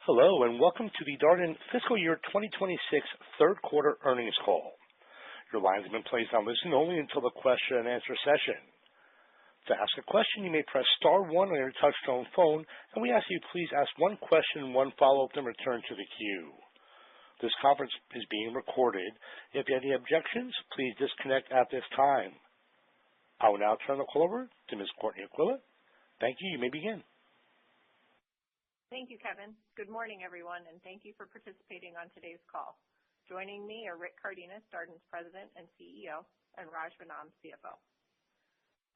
Hello, and welcome to the Darden Fiscal Year 2026 third quarter earnings call. Your lines have been placed on listen only until the question and answer session. To ask a question, you may press star one on your touchtone phone, and we ask you please ask one question and one follow-up, then return to the queue. This conference is being recorded. If you have any objections, please disconnect at this time. I will now turn the call over to Ms. Courtney Aquila. Thank you. You may begin. Thank you, Kevin. Good morning, everyone, and thank you for participating on today's call. Joining me are Rick Cardenas, Darden's President and CEO, and Raj Vennam, CFO.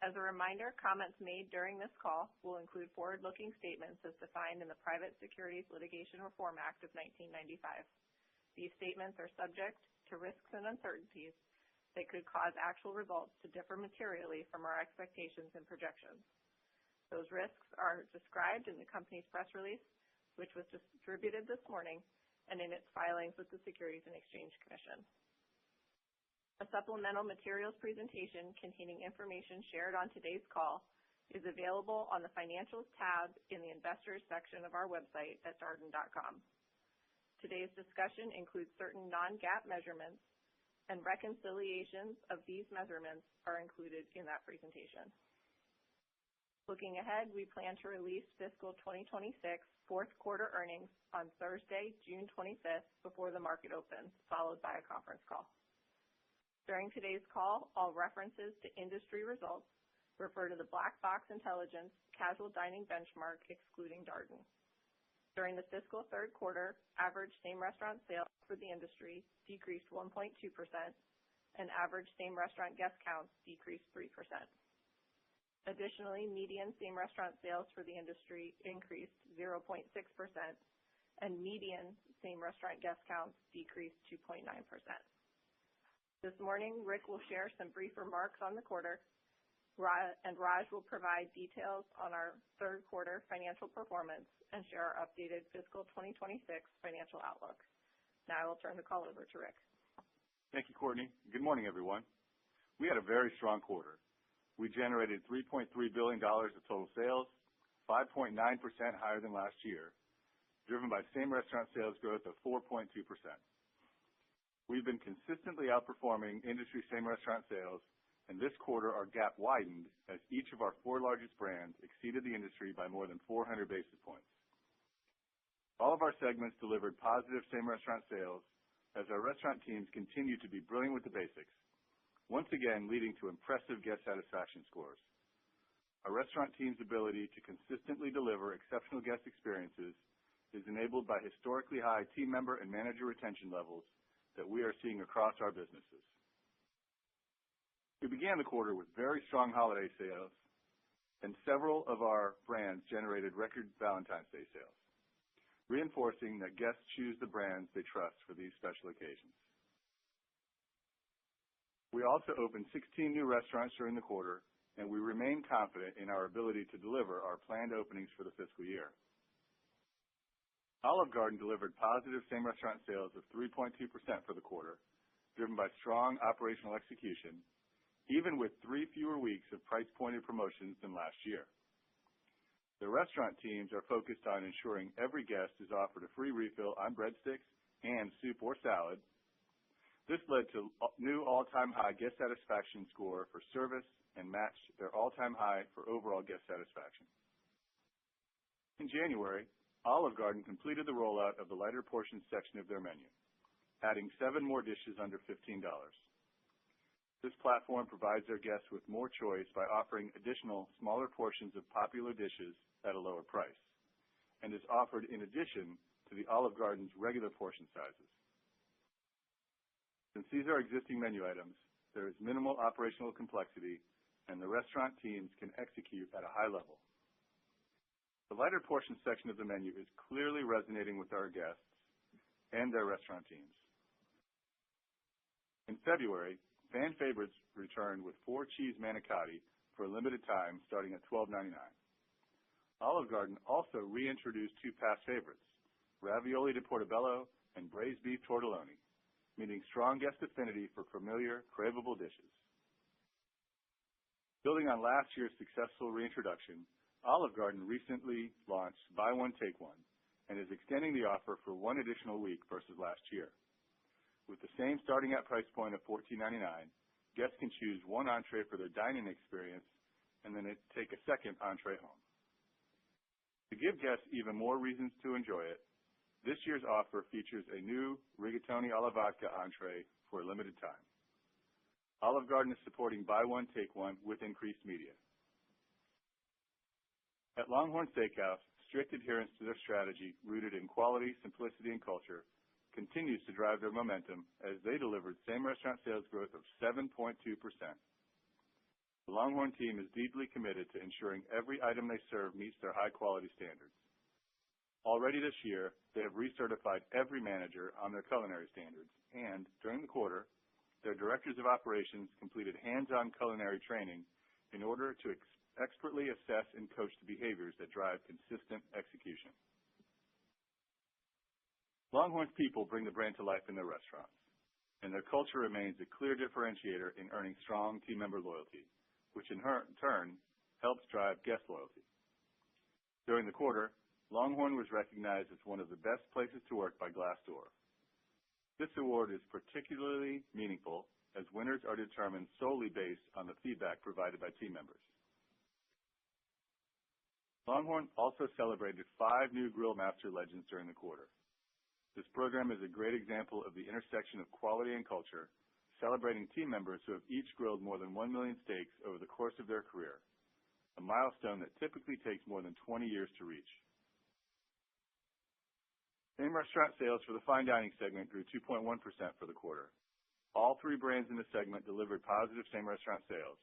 As a reminder, comments made during this call will include forward-looking statements as defined in the Private Securities Litigation Reform Act of 1995. These statements are subject to risks and uncertainties that could cause actual results to differ materially from our expectations and projections. Those risks are described in the company's press release, which was distributed this morning, and in its filings with the Securities and Exchange Commission. A supplemental materials presentation containing information shared on today's call is available on the Financials tab in the Investors section of our website at darden.com. Today's discussion includes certain non-GAAP measurements, and reconciliations of these measurements are included in that presentation. Looking ahead, we plan to release fiscal 2026 fourth quarter earnings on Thursday, June 25th, before the market opens, followed by a conference call. During today's call, all references to industry results refer to the Black Box Intelligence Casual Dining Benchmark, excluding Darden. During the fiscal third quarter, average same-restaurant sales for the industry decreased 1.2%, and average same-restaurant guest counts decreased 3%. Additionally, median same-restaurant sales for the industry increased 0.6%, and median same-restaurant guest counts decreased 2.9%. This morning, Rick will share some brief remarks on the quarter, and Raj will provide details on our third quarter financial performance and share our updated fiscal 2026 financial outlook. Now I will turn the call over to Rick. Thank you, Courtney. Good morning, everyone. We had a very strong quarter. We generated $3.3 billion of total sales, 5.9% higher than last year, driven by same-restaurant sales growth of 4.2%. We've been consistently outperforming industry same-restaurant sales, and this quarter our gap widened as each of our four largest brands exceeded the industry by more than 400 basis points. All of our segments delivered positive same-restaurant sales as our restaurant teams continue to be brilliant with the basics, once again leading to impressive guest satisfaction scores. Our restaurant team's ability to consistently deliver exceptional guest experiences is enabled by historically high team member and manager retention levels that we are seeing across our businesses. We began the quarter with very strong holiday sales, and several of our brands generated record Valentine's Day sales, reinforcing that guests choose the brands they trust for these special occasions. We also opened 16 new restaurants during the quarter, and we remain confident in our ability to deliver our planned openings for the fiscal year. Olive Garden delivered positive same-restaurant sales of 3.2% for the quarter, driven by strong operational execution, even with 3 fewer weeks of price-pointed promotions than last year. The restaurant teams are focused on ensuring every guest is offered a free refill on breadsticks and soup or salad. This led to new all-time high guest satisfaction score for service and matched their all-time high for overall guest satisfaction. In January, Olive Garden completed the rollout of the lighter portion section of their menu, adding 7 more dishes under $15. This platform provides their guests with more choice by offering additional smaller portions of popular dishes at a lower price, and is offered in addition to the Olive Garden's regular portion sizes. Since these are existing menu items, there is minimal operational complexity, and the restaurant teams can execute at a high level. The lighter portion section of the menu is clearly resonating with our guests and their restaurant teams. In February, fan favorites returned with 4 cheese manicotti for a limited time starting at $12.99. Olive Garden also reintroduced 2 past favorites, ravioli di portobello and braised beef tortelloni, meaning strong guest affinity for familiar, craveable dishes. Building on last year's successful reintroduction, Olive Garden recently launched Buy One, Take One, and is extending the offer for one additional week versus last year. With the same starting at price point of $14.99, guests can choose one entree for their dining experience and then take a second entree home. To give guests even more reasons to enjoy it, this year's offer features a new rigatoni alla vodka entree for a limited time. Olive Garden is supporting buy one, take one with increased media. At Longhorn Steakhouse, strict adherence to their strategy rooted in quality, simplicity, and culture continues to drive their momentum as they delivered same-restaurant sales growth of 7.2%. The Longhorn team is deeply committed to ensuring every item they serve meets their high-quality standards. Already this year, they have recertified every manager on their culinary standards, and during the quarter, their directors of operations completed hands-on culinary training in order to expertly assess and coach the behaviors that drive consistent execution. Longhorn's people bring the brand to life in their restaurants, and their culture remains a clear differentiator in earning strong team member loyalty, which in turn helps drive guest loyalty. During the quarter, Longhorn was recognized as one of the best places to work by Glassdoor. This award is particularly meaningful as winners are determined solely based on the feedback provided by team members. Longhorn also celebrated 5 new Grill Master Legends during the quarter. This program is a great example of the intersection of quality and culture, celebrating team members who have each grilled more than 1 million steaks over the course of their career, a milestone that typically takes more than 20 years to reach. Same-restaurant sales for the fine dining segment grew 2.1% for the quarter. All 3 brands in the segment delivered positive same-restaurant sales,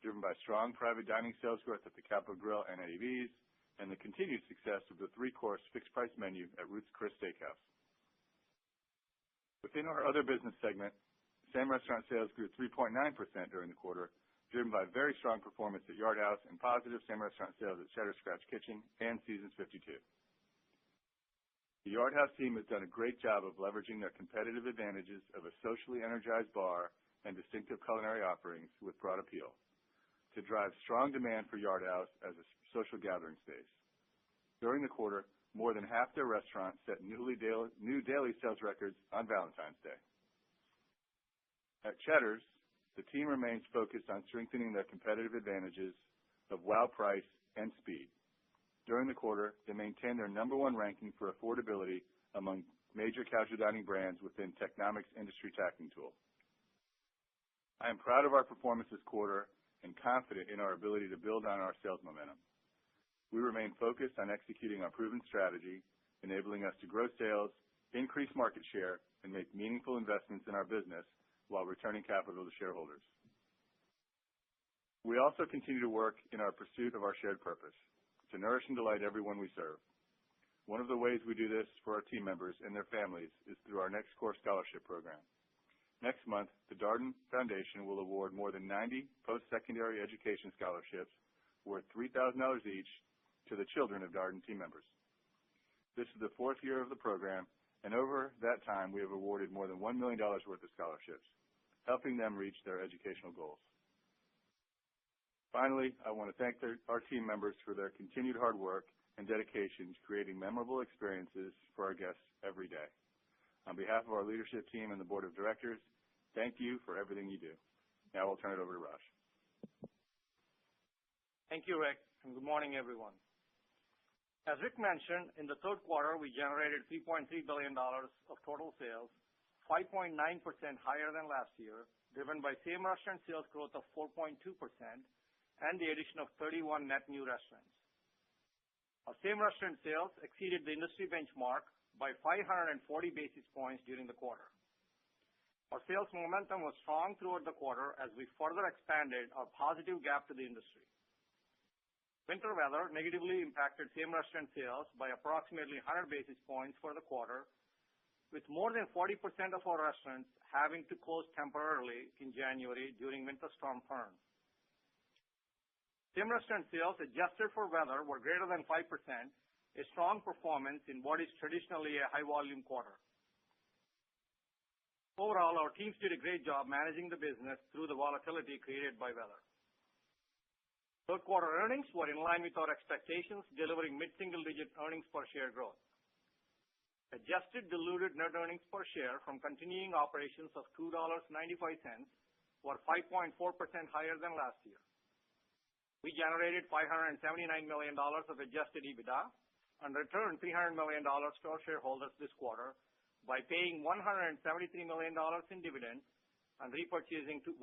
driven by strong private dining sales growth at the Capital Grille and Eddie V's, and the continued success of the 3-course fixed-price menu at Ruth's Chris Steakhouse. Within our other business segment, same-restaurant sales grew 3.9% during the quarter, driven by very strong performance at Yard House and positive same-restaurant sales at Cheddar Scratch Kitchen and Seasons 52. The Yard House team has done a great job of leveraging their competitive advantages of a socially energized bar and distinctive culinary offerings with broad appeal to drive strong demand for Yard House as a social gathering space. During the quarter, more than half their restaurants set new daily sales records on Valentine's Day. At Cheddar's, the team remains focused on strengthening their competitive advantages of wow price and speed. During the quarter, they maintained their number 1 ranking for affordability among major casual dining brands within Technomic's industry tracking tool. I am proud of our performance this quarter and confident in our ability to build on our sales momentum. We remain focused on executing our proven strategy, enabling us to grow sales, increase market share, and make meaningful investments in our business while returning capital to shareholders. We also continue to work in our pursuit of our shared purpose, to nourish and delight everyone we serve. One of the ways we do this for our team members and their families is through our Next Course Scholarship Program. Next month, the Darden Foundation will award more than 90 post-secondary education scholarships worth $3,000 each to the children of Darden team members. This is the 4th year of the program, and over that time, we have awarded more than $1 million worth of scholarships, helping them reach their educational goals. Finally, I want to thank our team members for their continued hard work and dedication to creating memorable experiences for our guests every day. On behalf of our leadership team and the board of directors, thank you for everything you do. Now I'll turn it over to Raj. Thank you, Rick, and good morning, everyone. As Rick mentioned, in the third quarter, we generated $3.3 billion of total sales, 5.9% higher than last year, driven by same-restaurant sales growth of 4.2%, and the addition of 31 net new restaurants. Our same-restaurant sales exceeded the industry benchmark by 540 basis points during the quarter. Our sales momentum was strong throughout the quarter as we further expanded our positive gap to the industry. Winter weather negatively impacted same-restaurant sales by approximately 100 basis points for the quarter, with more than 40% of our restaurants having to close temporarily in January during Winter Storm Fern. Same-restaurant sales adjusted for weather were greater than 5%, a strong performance in what is traditionally a high-volume quarter. Overall, our teams did a great job managing the business through the volatility created by weather. Third quarter earnings were in line with our expectations, delivering mid-single-digit earnings per share growth. adjusted diluted net earnings per share from continuing operations of $2.95 were 5.4% higher than last year. We generated $579 million of adjusted EBITDA and returned $300 million to our shareholders this quarter by paying $173 million in dividends and repurchasing $127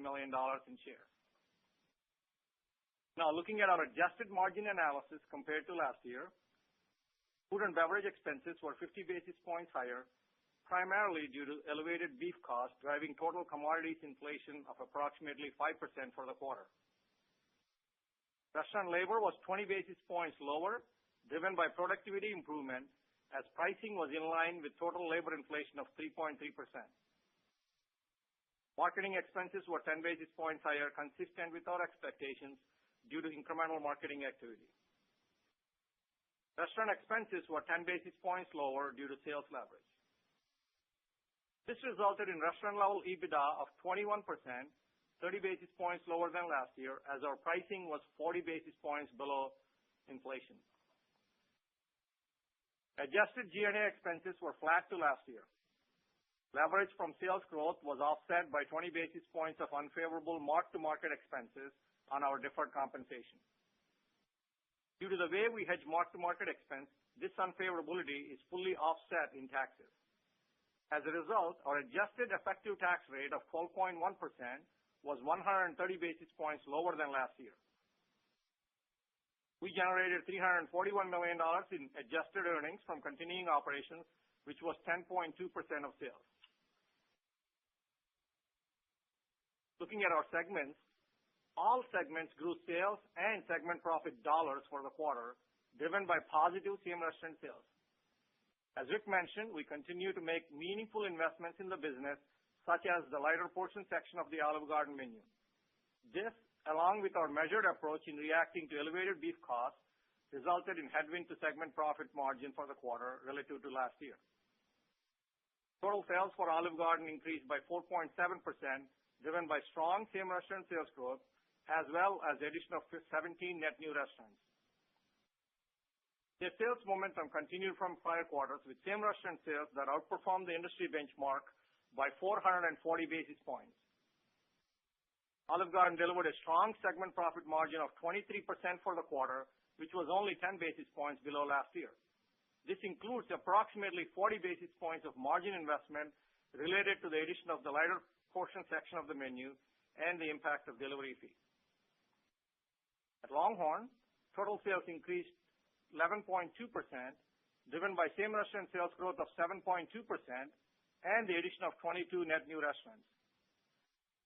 million in shares. Now, looking at our adjusted margin analysis compared to last year, food and beverage expenses were 50 basis points higher, primarily due to elevated beef costs driving total commodities inflation of approximately 5% for the quarter. Restaurant labor was 20 basis points lower, driven by productivity improvement, as pricing was in line with total labor inflation of 3.3%. Marketing expenses were 10 basis points higher, consistent with our expectations due to incremental marketing activity. Restaurant expenses were 10 basis points lower due to sales leverage. This resulted in restaurant-level EBITDA of 21%, 30 basis points lower than last year, as our pricing was 40 basis points below inflation. Adjusted G&A expenses were flat to last year. Leverage from sales growth was offset by 20 basis points of unfavorable mark-to-market expenses on our deferred compensation. Due to the way we hedge mark-to-market expense, this unfavorability is fully offset in taxes. As a result, our adjusted effective tax rate of 12.1% was 130 basis points lower than last year. We generated $341 million in adjusted earnings from continuing operations, which was 10.2% of sales. Looking at our segments, all segments grew sales and segment profit dollars for the quarter, driven by positive same-restaurant sales. As Rick mentioned, we continue to make meaningful investments in the business, such as the lighter portion section of the Olive Garden menu. This, along with our measured approach in reacting to elevated beef costs, resulted in headwind to segment profit margin for the quarter relative to last year. Total sales for Olive Garden increased by 4.7%, driven by strong same-restaurant sales growth, as well as the addition of 17 net new restaurants. Their sales momentum continued from prior quarters, with same-restaurant sales that outperformed the industry benchmark by 440 basis points. Olive Garden delivered a strong segment profit margin of 23% for the quarter, which was only 10 basis points below last year. This includes approximately 40 basis points of margin investment related to the addition of the lighter portion section of the menu and the impact of delivery fees. At LongHorn, total sales increased 11.2%, driven by same-restaurant sales growth of 7.2% and the addition of 22 net new restaurants.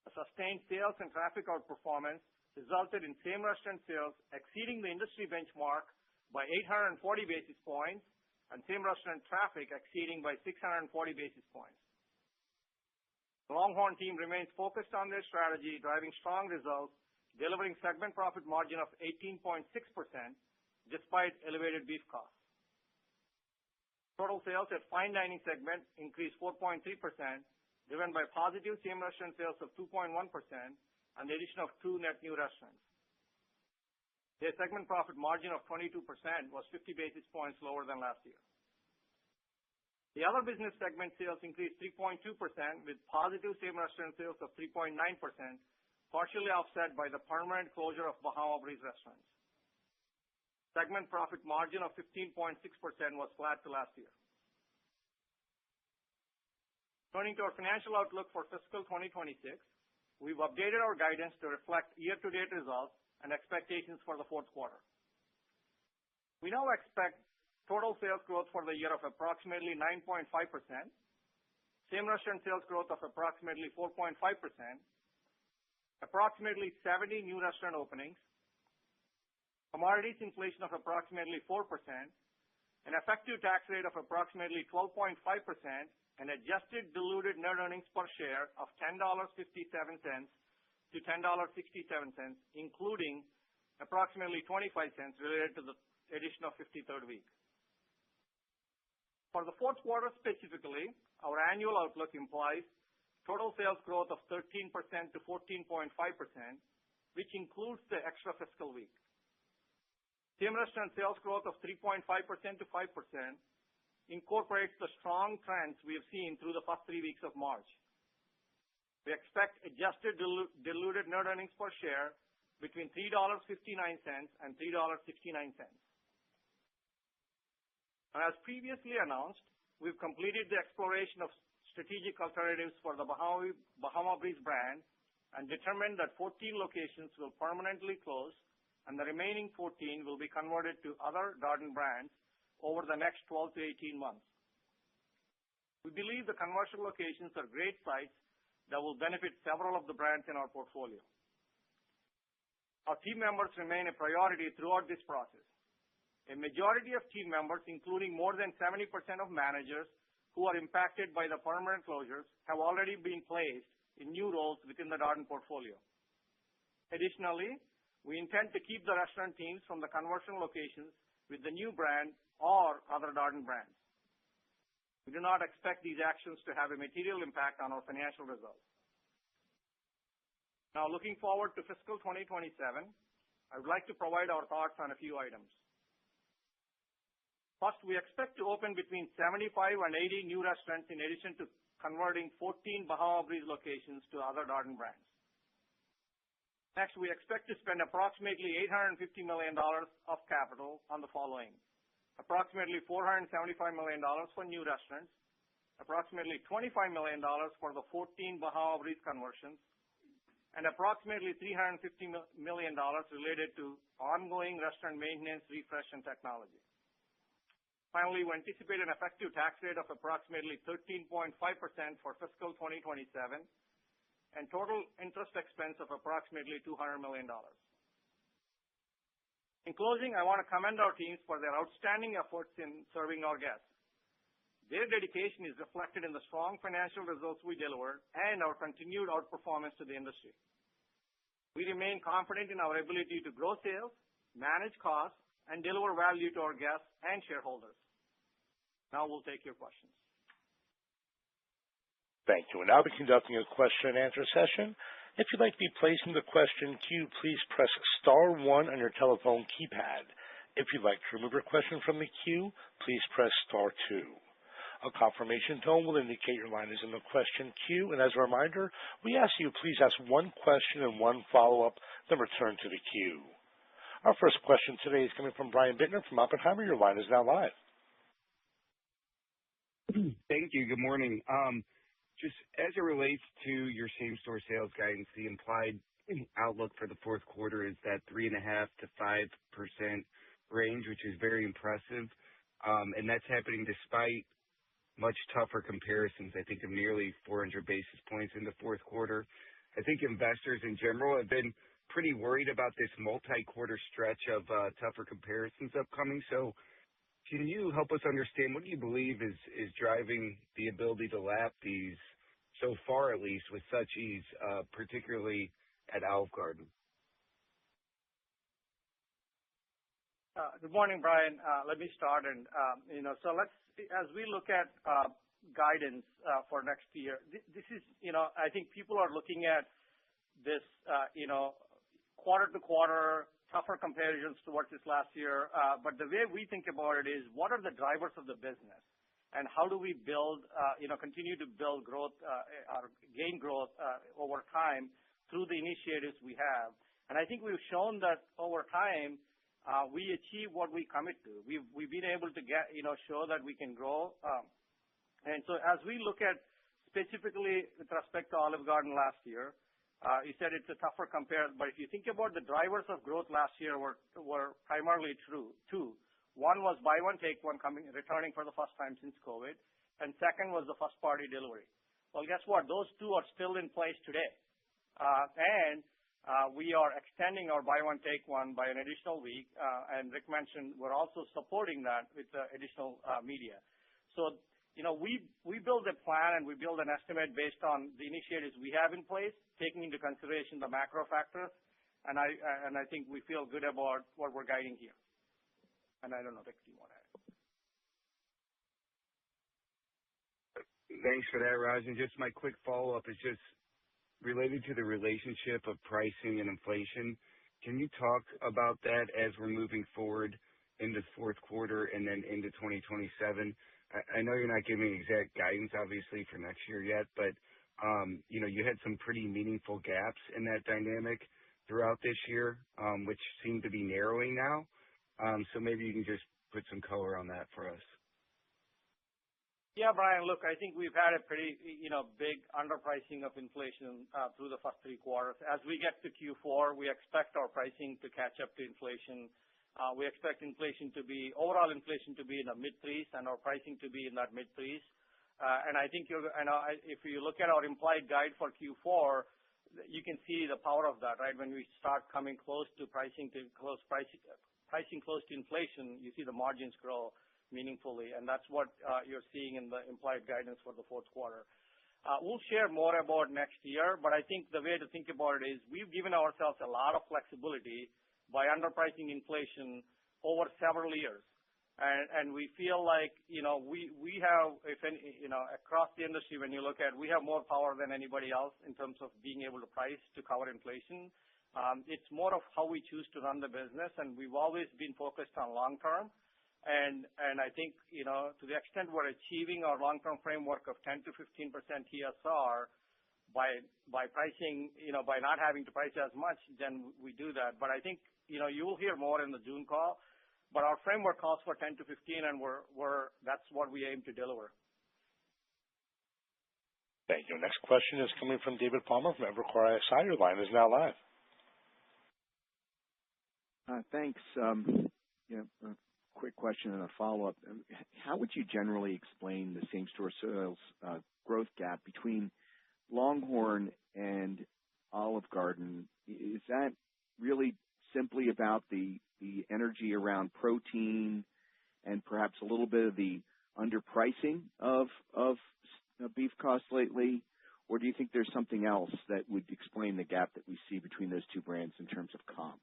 A sustained sales and traffic outperformance resulted in same-restaurant sales exceeding the industry benchmark by 840 basis points and same-restaurant traffic exceeding by 640 basis points. The LongHorn team remains focused on their strategy, driving strong results, delivering segment profit margin of 18.6% despite elevated beef costs. Total sales at Fine Dining segment increased 4.3%, driven by positive same-restaurant sales of 2.1% and the addition of 2 net new restaurants. Their segment profit margin of 22% was 50 basis points lower than last year. The other business segment sales increased 3.2% with positive same-restaurant sales of 3.9%, partially offset by the permanent closure of Bahama Breeze restaurants. Segment profit margin of 15.6% was flat to last year. Turning to our financial outlook for fiscal 2026, we've updated our guidance to reflect year-to-date results and expectations for the fourth quarter. We now expect total sales growth for the year of approximately 9.5%, same-restaurant sales growth of approximately 4.5%, approximately 70 new restaurant openings, commodities inflation of approximately 4%, an effective tax rate of approximately 12.5%, and adjusted diluted net earnings per share of $10.57 to $10.67, including approximately 25 cents related to the addition of 53rd week. For the fourth quarter specifically, our annual outlook implies total sales growth of 13% to 14.5%, which includes the extra fiscal week. Same-restaurant sales growth of 3.5% to 5%, incorporates the strong trends we have seen through the first 3 weeks of March. We expect adjusted diluted net earnings per share between $3.59 and $3.69. As previously announced, we've completed the exploration of strategic alternatives for the Bahama Breeze brand and determined that 14 locations will permanently close and the remaining 14 will be converted to other Darden brands over the next 12 to 18 months. We believe the conversion locations are great sites that will benefit several of the brands in our portfolio. Our team members remain a priority throughout this process. A majority of team members, including more than 70% of managers who are impacted by the permanent closures, have already been placed in new roles within the Darden portfolio. Additionally, we intend to keep the restaurant teams from the conversion locations with the new brand or other Darden brands. We do not expect these actions to have a material impact on our financial results. Now, looking forward to fiscal 2027, I would like to provide our thoughts on a few items. First, we expect to open between 75 and 80 new restaurants in addition to converting 14 Bahama Breeze locations to other Darden brands. Next, we expect to spend approximately $850 million of capital on the following: approximately $475 million for new restaurants, approximately $25 million for the 14 Bahama Breeze conversions, and approximately $350 million related to ongoing restaurant maintenance, refresh, and technology. Finally, we anticipate an effective tax rate of approximately 13.5% for fiscal 2027 and total interest expense of approximately $200 million. In closing, I want to commend our teams for their outstanding efforts in serving our guests. Their dedication is reflected in the strong financial results we delivered and our continued outperformance to the industry. We remain confident in our ability to grow sales, manage costs, and deliver value to our guests and shareholders. Now we'll take your questions. Thank you. We'll now be conducting a question and answer session. If you'd like to be placed in the question queue, please press star 1 on your telephone keypad. If you'd like to remove your question from the queue, please press star 2. A confirmation tone will indicate your line is in the question queue. And as a reminder, we ask you please ask one question and one follow-up, then return to the queue. Our first question today is coming from Brian Bittner from Oppenheimer. Your line is now live. Thank you. Good morning. Just as it relates to your same-store sales guidance, the implied outlook for the fourth quarter is that 3.5% to 5% range, which is very impressive. And that's happening despite much tougher comparisons, I think, of nearly 400 basis points in the fourth quarter. I think investors in general have been pretty worried about this multi-quarter stretch of tougher comparisons upcoming. So can you help us understand what do you believe is driving the ability to lap these, so far at least, with such ease, particularly at Olive Garden? Good morning, Brian. Let me start. And, so as we look at guidance for next year, this is, I think people are looking at this, quarter to quarter, tougher comparisons towards this last year. But the way we think about it is, what are the drivers of the business? And how do we build, continue to build growth or gain growth over time through the initiatives we have? And I think we've shown that over time, we achieve what we commit to. We've been able to show that we can grow. And so as we look at specifically with respect to Olive Garden last year, you said it's a tougher compare, but if you think about the drivers of growth last year were primarily two. One was buy one, take one returning for the first time since COVID, and second was the first party delivery. Well, guess what? Those two are still in place today. And we are extending our buy one, take one by an additional week. And Rick mentioned we're also supporting that with additional media. So, we build a plan and we build an estimate based on the initiatives we have in place, taking into consideration the macro factors. And I think we feel good about what we're guiding here. And I don't know, Rick, do you want to add? Thanks for that, Raj. And just my quick follow-up is just related to the relationship of pricing and inflation. Can you talk about that as we're moving forward into the fourth quarter and then into 2027? I know you're not giving exact guidance, obviously, for next year yet, but you had some pretty meaningful gaps in that dynamic throughout this year, which seem to be narrowing now. So maybe you can just put some color on that for us. Yeah, Brian, look, I think we've had a pretty, big underpricing of inflation through the first 3 quarters. As we get to Q4, we expect our pricing to catch up to inflation. We expect overall inflation to be in the mid-threes and our pricing to be in that mid-threes. And I think if you look at our implied guide for Q4, you can see the power of that, right? When we start coming close to pricing close to inflation, you see the margins grow meaningfully, and that's what you're seeing in the implied guidance for the fourth quarter. We'll share more about next year, but I think the way to think about it is we've given ourselves a lot of flexibility by underpricing inflation over several years. And we feel like, we have, across the industry, when you look at, we have more power than anybody else in terms of being able to price to cover inflation. It's more of how we choose to run the business, and we've always been focused on long term. And I think, to the extent we're achieving our long-term framework of 10 to 15% TSR by pricing, by not having to price as much, then we do that. But I think, you'll hear more in the June call, but our framework calls for 10 to 15, and that's what we aim to deliver. Thank you. Next question is coming from David Palmer from Evercore ISI. Your line is now live. Thanks. A quick question and a follow-up. How would you generally explain the same-store sales growth gap between Longhorn and Olive Garden? Is that really simply about the energy around protein and perhaps a little bit of the underpricing of beef costs lately? Or do you think there's something else that would explain the gap that we see between those two brands in terms of comps?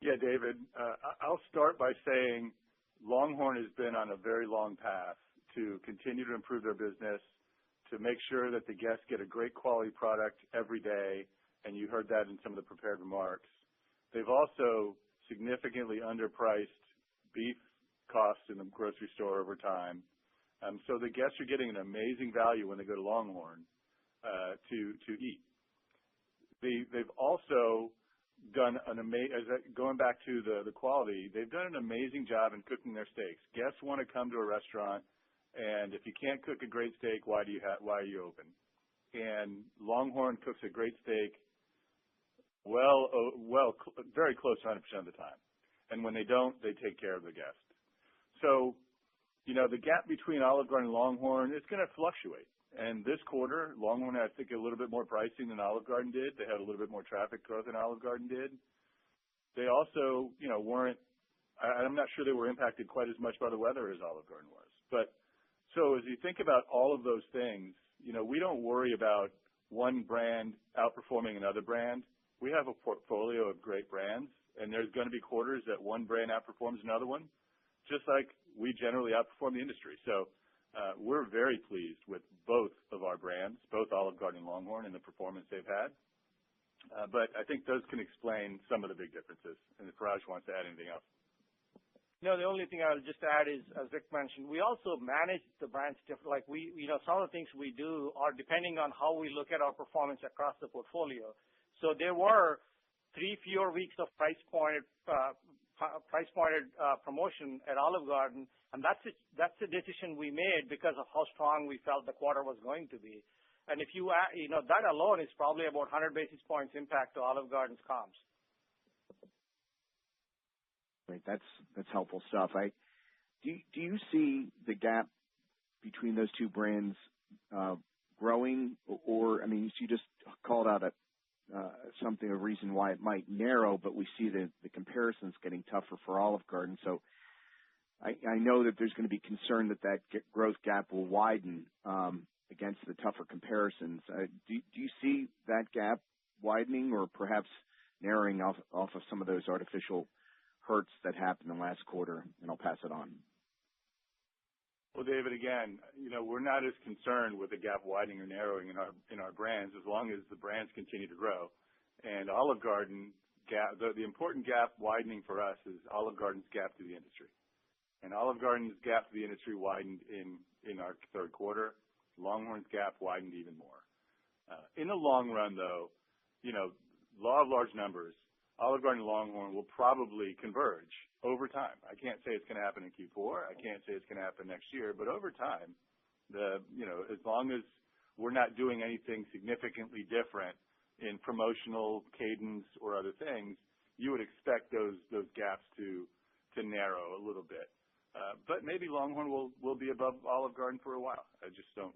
Yeah, David, I'll start by saying Longhorn has been on a very long path to continue to improve their business, to make sure that the guests get a great quality product every day, and you heard that in some of the prepared remarks. They've also significantly underpriced beef costs in the grocery store over time. So the guests are getting an amazing value when they go to Longhorn to eat. They've also done going back to the quality, they've done an amazing job in cooking their steaks. Guests want to come to a restaurant, and if you can't cook a great steak, why are you open? And Longhorn cooks a great steak very close to 100% of the time. And when they don't, they take care of the guest. So, the gap between Olive Garden and Longhorn is going to fluctuate. And this quarter, Longhorn had, I think, a little bit more pricing than Olive Garden did. They had a little bit more traffic growth than Olive Garden did. They also, I'm not sure they were impacted quite as much by the weather as Olive Garden was. But so as you think about all of those things, we don't worry about one brand outperforming another brand. We have a portfolio of great brands, and there's going to be quarters that one brand outperforms another one, just like we generally outperform the industry. So we're very pleased with both of our brands, both Olive Garden and Longhorn, and the performance they've had. But I think those can explain some of the big differences. And if Raj wants to add anything else. No, the only thing I'll just add is, as Rick mentioned, we also manage the brands differently. Like some of the things we do are depending on how we look at our performance across the portfolio. So there were 3 fewer weeks of price-pointed promotion at Olive Garden, and that's a decision we made because of how strong we felt the quarter was going to be. And if you add, that alone is probably about 100 basis points impact to Olive Garden's comps. Great, that's helpful stuff. Do you see the gap between those two brands growing, or you just called out something, a reason why it might narrow, but we see the comparisons getting tougher for Olive Garden. So I know that there's going to be concern that growth gap will widen against the tougher comparisons. Do you see that gap widening or perhaps narrowing off of some of those artificial hurts that happened in the last quarter? And I'll pass it on. Well, David, again, we're not as concerned with the gap widening or narrowing in our brands as long as the brands continue to grow. And Olive Garden gap, the important gap widening for us is Olive Garden's gap to the industry. And Olive Garden's gap to the industry widened in our third quarter. Longhorn's gap widened even more. In the long run, though, law of large numbers, Olive Garden and Longhorn will probably converge over time. I can't say it's going to happen in Q4. I can't say it's going to happen next year. But over time, as long as we're not doing anything significantly different in promotional cadence or other things, you would expect those gaps to narrow a little bit. But maybe Longhorn will be above Olive Garden for a while.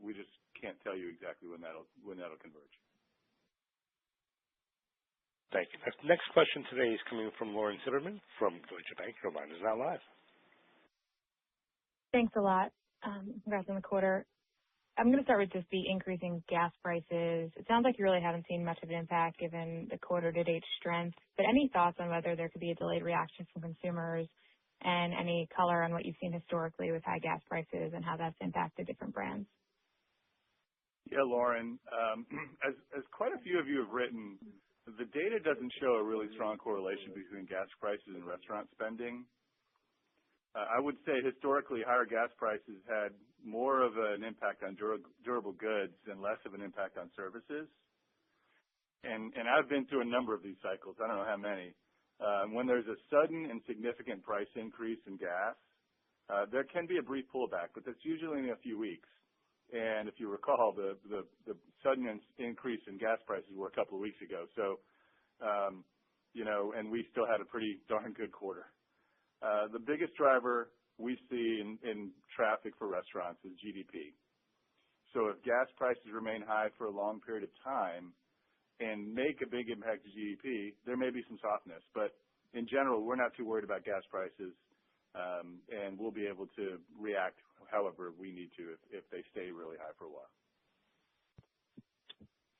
We just can't tell you exactly when that'll converge. Thank you. Next question today is coming from Lauren Silberman from Deutsche Bank. Your line is now live. Thanks a lot. Congrats on the quarter. I'm going to start with just the increasing gas prices. It sounds like you really haven't seen much of an impact given the quarter-to-date strength. But any thoughts on whether there could be a delayed reaction from consumers and any color on what you've seen historically with high gas prices and how that's impacted different brands? Yeah, Lauren, as quite a few of you have written, the data doesn't show a really strong correlation between gas prices and restaurant spending. I would say historically higher gas prices had more of an impact on durable goods and less of an impact on services. And I've been through a number of these cycles. I don't know how many. When there's a sudden and significant price increase in gas, there can be a brief pullback, but that's usually in a few weeks. And if you recall, the sudden increase in gas prices were a couple of weeks ago. So, and we still had a pretty darn good quarter. The biggest driver we see in traffic for restaurants is GDP. So if gas prices remain high for a long period of time and make a big impact to GDP, there may be some softness. But in general, we're not too worried about gas prices, and we'll be able to react however we need to if they stay really high for a while.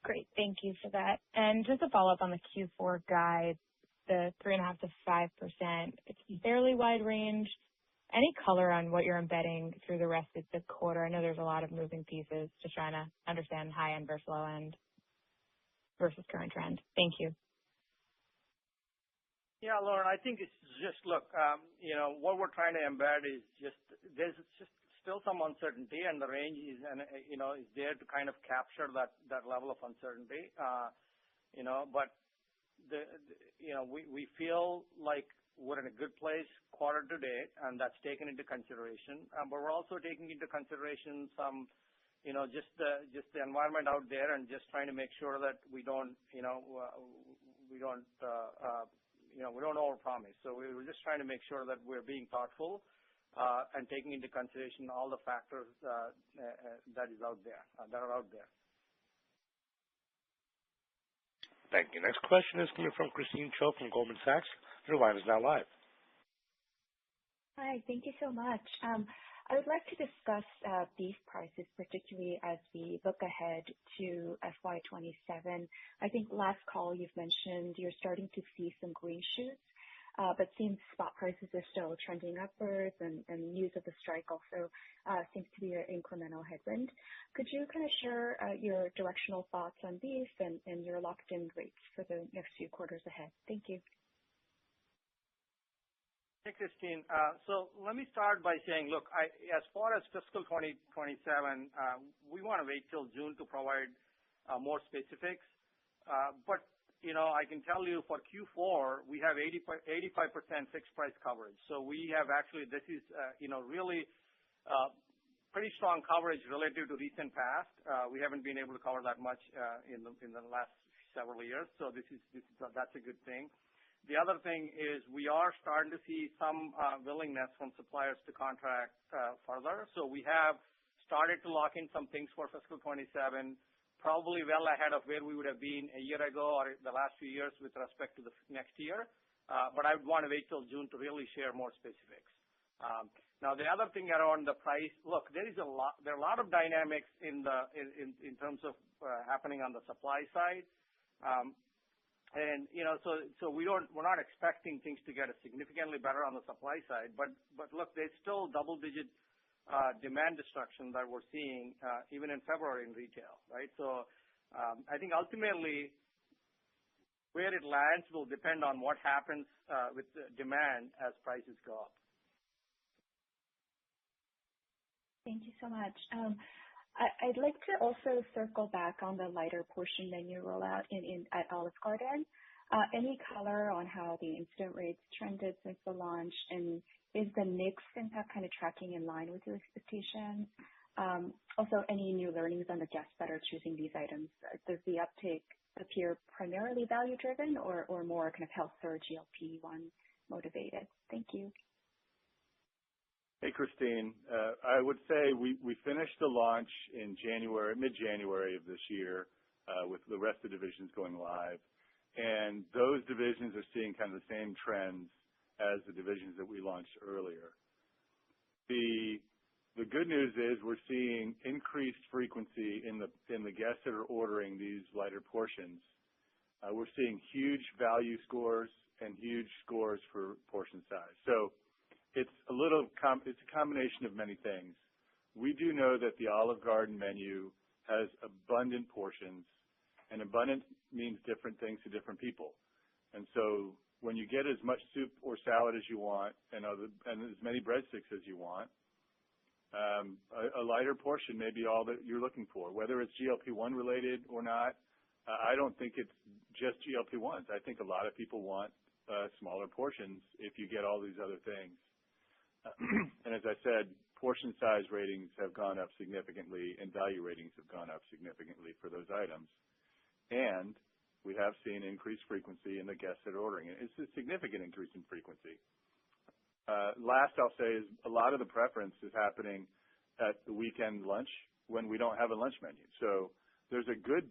Great. Thank you for that. And just to follow up on the Q4 guide, the 3.5% to 5%, it's a fairly wide range. Any color on what you're embedding through the rest of the quarter? I know there's a lot of moving pieces, just trying to understand high end versus low end versus current trend. Thank you. Yeah, Lauren, I think it's just, look, what we're trying to embed is there's just still some uncertainty, and the range is, is there to kind of capture that level of uncertainty. But we feel like we're in a good place quarter to date, and that's taken into consideration. But we're also taking into consideration some, just the environment out there, and just trying to make sure that we don't overpromise. So we're just trying to make sure that we're being thoughtful and taking into consideration all the factors that are out there. Thank you. Next question is coming from Christine Cho from Goldman Sachs. Your line is now live. Hi, thank you so much. I would like to discuss beef prices, particularly as we look ahead to FY27. I think last call you've mentioned you're starting to see some green shoots, but seems spot prices are still trending upwards, and news of the strike also seems to be an incremental headwind. Could you kind of share your directional thoughts on beef and your locked-in rates for the next few quarters ahead? Thank you. Hey, Christine. So let me start by saying, look, as far as fiscal 2027, we want to wait till June to provide more specifics. But I can tell you for Q4, we have 85% fixed price coverage. So we have actually, this is, really pretty strong coverage relative to recent past. We haven't been able to cover that much in the last several years. So that's a good thing. The other thing is we are starting to see some willingness from suppliers to contract further. So we have started to lock in some things for fiscal 27, probably well ahead of where we would have been a year ago or the last few years with respect to the next year. But I would want to wait till June to really share more specifics. Now, the other thing around the price, look, there are a lot of dynamics in terms of happening on the supply side. And so we're not expecting things to get significantly better on the supply side. But look, there's still double-digit demand destruction that we're seeing even in February in retail, right? So I think ultimately where it lands will depend on what happens with the demand as prices go up. Thank you so much. I'd like to also circle back on the lighter portion menu rollout at Olive Garden. Any color on how the incident rates trended since the launch, and is the mix impact kind of tracking in line with your expectations? Also, any new learnings on the guests that are choosing these items? Does the uptake appear primarily value-driven or more kind of health or GLP-1 motivated? Thank you. Hey, Christine. I would say we finished the launch in January, mid-January of this year, with the rest of the divisions going live. And those divisions are seeing kind of the same trends as the divisions that we launched earlier. The good news is we're seeing increased frequency in the guests that are ordering these lighter portions. We're seeing huge value scores and huge scores for portion size. So it's it's a combination of many things. We do know that the Olive Garden menu has abundant portions, and abundant means different things to different people. And so when you get as much soup or salad as you want and as many breadsticks as you want, a lighter portion may be all that you're looking for, whether it's GLP-1 related or not. I don't think it's just GLP-1s. I think a lot of people want smaller portions if you get all these other things. And as I said, portion size ratings have gone up significantly and value ratings have gone up significantly for those items. And we have seen increased frequency in the guests that are ordering it. It's a significant increase in frequency. Last I'll say is a lot of the preference is happening at the weekend lunch when we don't have a lunch menu. So there's a good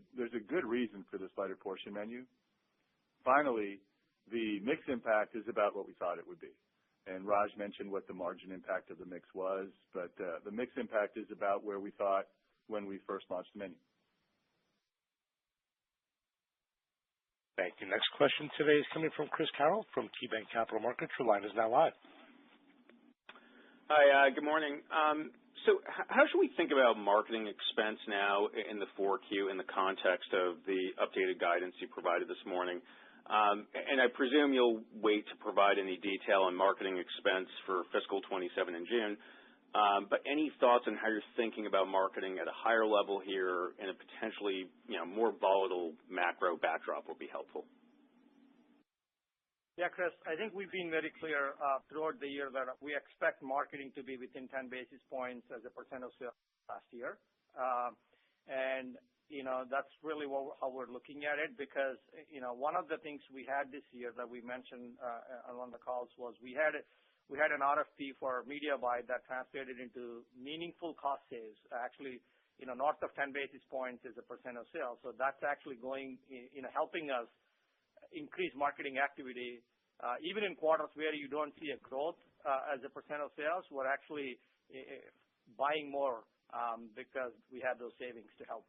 reason for this lighter portion menu. Finally, the mix impact is about what we thought it would be. And Raj mentioned what the margin impact of the mix was, but the mix impact is about where we thought when we first launched the menu. Thank you. Next question today is coming from Chris Carroll from KeyBanc Capital Markets. Your line is now live. Hi, good morning. So how should we think about marketing expense now in the 4Q in the context of the updated guidance you provided this morning? And I presume you'll wait to provide any detail on marketing expense for fiscal 27 in June. But any thoughts on how you're thinking about marketing at a higher level here in a potentially more volatile macro backdrop would be helpful. Yeah, Chris, I think we've been very clear throughout the year that we expect marketing to be within 10 basis points as a percent of sales last year. And that's really how we're looking at it because, one of the things we had this year that we mentioned on the calls was we had an RFP for media buy that translated into meaningful cost saves. Actually, north of 10 basis points is a percent of sales. So that's actually going, helping us increase marketing activity. Even in quarters where you don't see a growth as a percent of sales, we're actually buying more because we have those savings to help.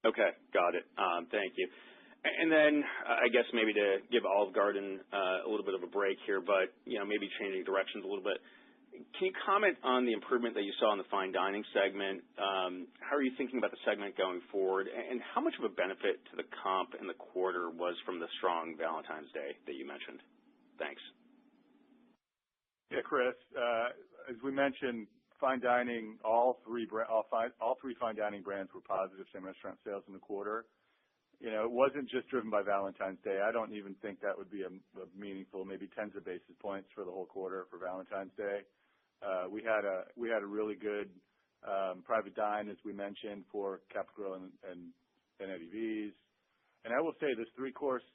Okay, got it. Thank you. And then I guess maybe to give Olive Garden a little bit of a break here, but maybe changing directions a little bit. Can you comment on the improvement that you saw in the fine dining segment? How are you thinking about the segment going forward? And how much of a benefit to the comp in the quarter was from the strong Valentine's Day that you mentioned? Thanks. Yeah, Chris. As we mentioned, fine dining, all three fine dining brands were positive same restaurant sales in the quarter. It wasn't just driven by Valentine's Day. I don't even think that would be a meaningful, maybe tens of basis points for the whole quarter for Valentine's Day. We had a really good private dine, as we mentioned, for Capital and Eddie V's. And I will say this 3-course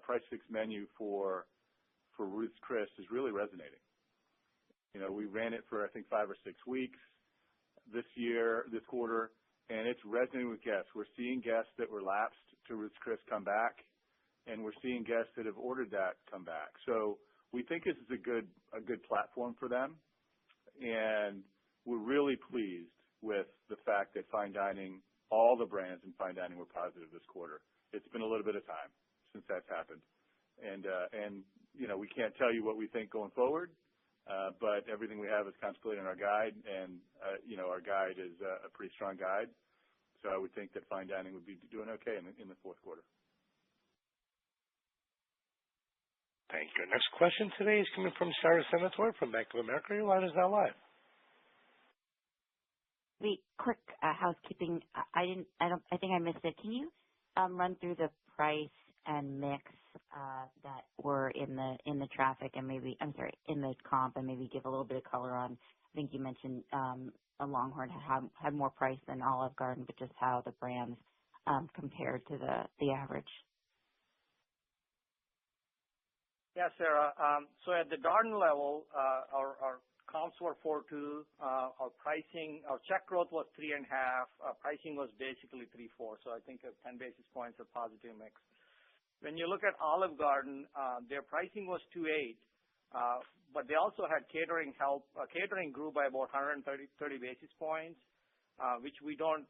price fix menu for Ruth's Chris is really resonating. We ran it for I think 5 or 6 weeks this quarter, and it's resonating with guests. We're seeing guests that were lapsed to Ruth's Chris come back, and we're seeing guests that have ordered that come back. So we think this is a good platform for them. And we're really pleased with the fact that fine dining, all the brands in fine dining were positive this quarter. It's been a little bit of time since that's happened. And we can't tell you what we think going forward, but everything we have is contemplated in our guide, and, our guide is a pretty strong guide. So I would think that fine dining would be doing okay in the fourth quarter. Thank you. Next question today is coming from Sarah Senatore from Bank of America. Your line is now live. Wait, quick housekeeping. I think I missed it. Can you run through the price and mix that were in the traffic and in the comp, and maybe give a little bit of color on, I think you mentioned a Longhorn had more price than Olive Garden, but just how the brands compared to the average. Yeah, Sarah. So at the Darden level, our comps were 4.2. Our check growth was 3.5. Pricing was basically 3.4. So I think 10 basis points of positive mix. When you look at Olive Garden, their pricing was 2.8, but they also had catering help. Catering grew by about 130 basis points, which we don't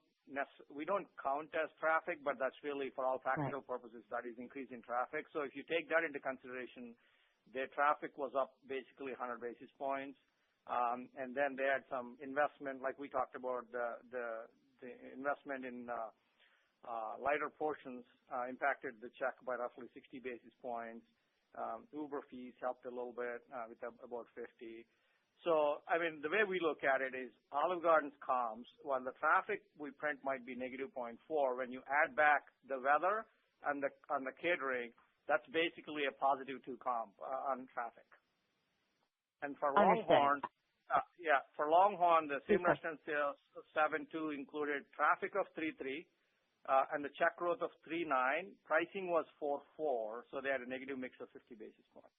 count as traffic, but that's really for all practical purposes, that is increase in traffic. So if you take that into consideration, their traffic was up basically 100 basis points. And then they had some investment, like we talked about, the investment in lighter portions impacted the check by roughly 60 basis points. Uber fees helped a little bit with about 50. So, I mean, the way we look at it is Olive Garden's comps, while the traffic we print might be negative 0.4, when you add back the weather and the catering, that's basically a positive 2 comp on traffic. And for Longhorn, the same restaurant sales of 7.2 included traffic of 3.3 and the check growth of 3.9. Pricing was 4.4, so they had a negative mix of 50 basis points.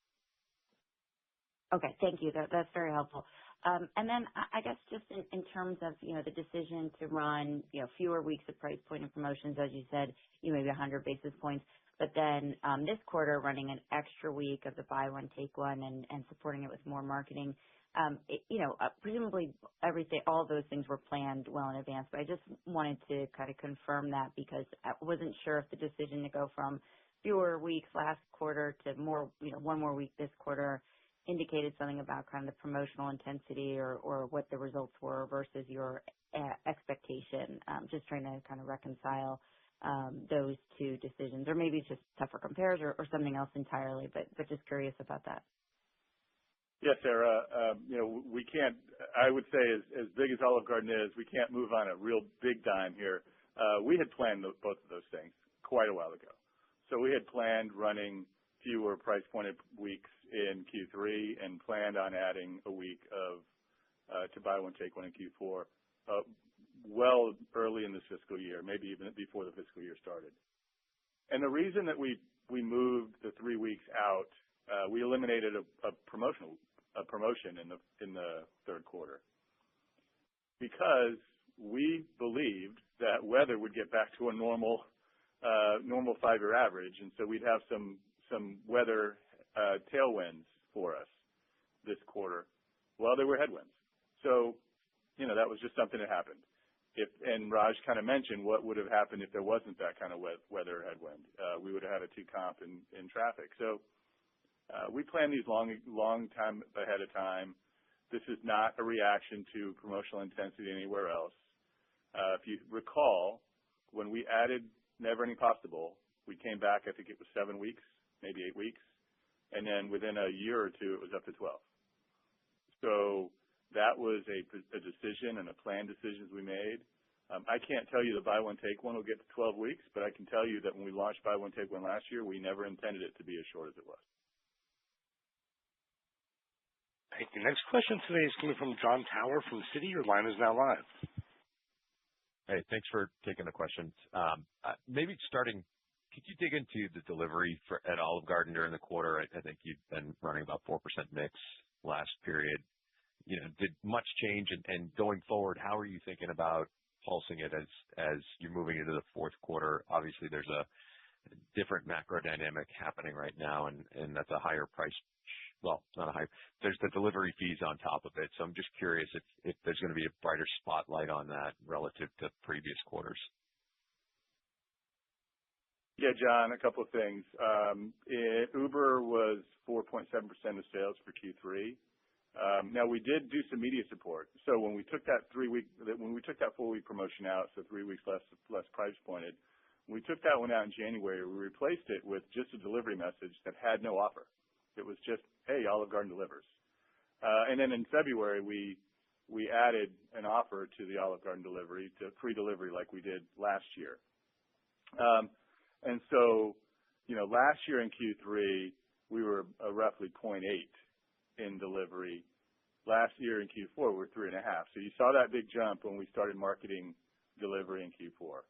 Okay, thank you. That's very helpful. And then I guess just in terms of, the decision to run, fewer weeks of price point and promotions, as you said, maybe 100 basis points, but then this quarter running an extra week of the buy one, take one and supporting it with more marketing. Presumably all of those things were planned well in advance, but I just wanted to kind of confirm that because I wasn't sure if the decision to go from fewer weeks last quarter to more, one more week this quarter indicated something about kind of the promotional intensity or what the results were versus your expectation. Just trying to kind of reconcile those two decisions, or maybe it's just tougher compares or something else entirely, but just curious about that. Yes, Sarah. We can't, I would say as big as Olive Garden is, we can't move on a real big dime here. We had planned both of those things quite a while ago. So we had planned running fewer price pointed weeks in Q3 and planned on adding a week of to buy one, take one in Q4 well early in this fiscal year, maybe even before the fiscal year started. And the reason that we moved the 3 weeks out, we eliminated a promotion in the third quarter because we believed that weather would get back to a normal 5-year average, and so we'd have some weather tailwinds for us this quarter while there were headwinds. So, that was just something that happened. And Raj kind of mentioned what would have happened if there wasn't that kind of weather headwind. We would have had a 2 comp in traffic. So we plan these long time ahead of time. This is not a reaction to promotional intensity anywhere else. If you recall, when we added Never Ending Pasta Bowl, we came back, I think it was 7 weeks, maybe 8 weeks. And then within a year or two, it was up to 12. So that was a decision and a planned decisions we made. I can't tell you the buy one, take one will get to 12 weeks, but I can tell you that when we launched buy one, take one last year, we never intended it to be as short as it was. Thank you. Next question today is coming from Jon Tower from Citi. Your line is now live. Hey, thanks for taking the questions. Maybe starting, could you dig into the delivery at Olive Garden during the quarter? I think you've been running about 4% mix last period. Did much change? And going forward, how are you thinking about pulsing it as you're moving into the fourth quarter? Obviously, there's a different macro dynamic happening right now, and that's a higher price. Well, not a high. There's the delivery fees on top of it. So I'm just curious if there's going to be a brighter spotlight on that relative to previous quarters. Yeah, John, a couple of things. Uber was 4.7% of sales for Q3. Now we did do some media support. So when we took that 4-week promotion out, so 3 weeks less price pointed, when we took that one out in January, we replaced it with just a delivery message that had no offer. It was just, hey, Olive Garden delivers. And then in February, we added an offer to the Olive Garden delivery, to free delivery like we did last year. And so, last year in Q3, we were roughly 0.8 in delivery. Last year in Q4, we were 3.5. So you saw that big jump when we started marketing delivery in Q4.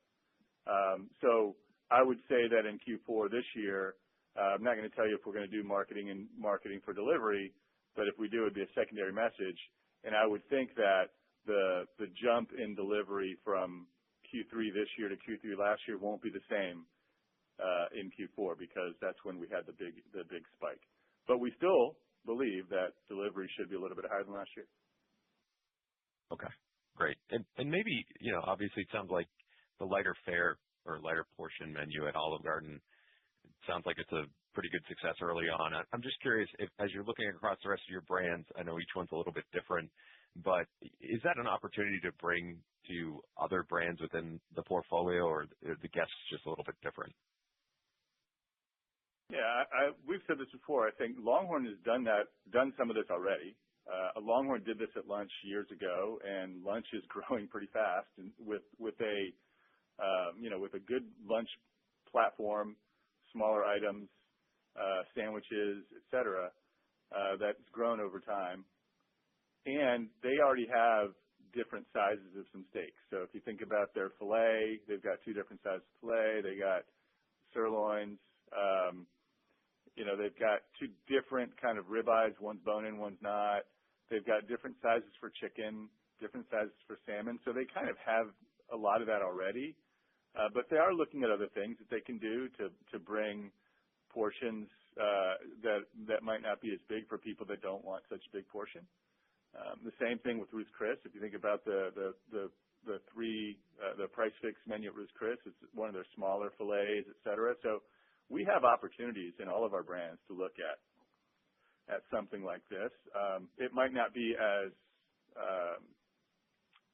So I would say that in Q4 this year, I'm not going to tell you if we're going to do marketing for delivery, but if we do, it'd be a secondary message. And I would think that the jump in delivery from Q3 this year to Q3 last year won't be the same in Q4 because that's when we had the big spike. But we still believe that delivery should be a little bit higher than last year. Okay, great. And maybe, obviously it sounds like the lighter fare or lighter portion menu at Olive Garden, it sounds like it's a pretty good success early on. I'm just curious, as you're looking across the rest of your brands, I know each one's a little bit different, but is that an opportunity to bring to other brands within the portfolio, or the guests just a little bit different? Yeah, we've said this before. I think Longhorn has done some of this already. Longhorn did this at lunch years ago, and lunch is growing pretty fast. And with a good lunch platform, smaller items, sandwiches, etc., that's grown over time. And they already have different sizes of some steaks. So if you think about their filet, they've got two different sizes of filet. They got sirloins. They've got two different kind of ribeyes. One's bone-in, one's not. They've got different sizes for chicken, different sizes for salmon. So they kind of have a lot of that already. But they are looking at other things that they can do to bring portions that might not be as big for people that don't want such a big portion. The same thing with Ruth's Chris. If you think about the price fix menu at Ruth's Chris, it's one of their smaller fillets, et cetera. So we have opportunities in all of our brands to look at something like this. It might not be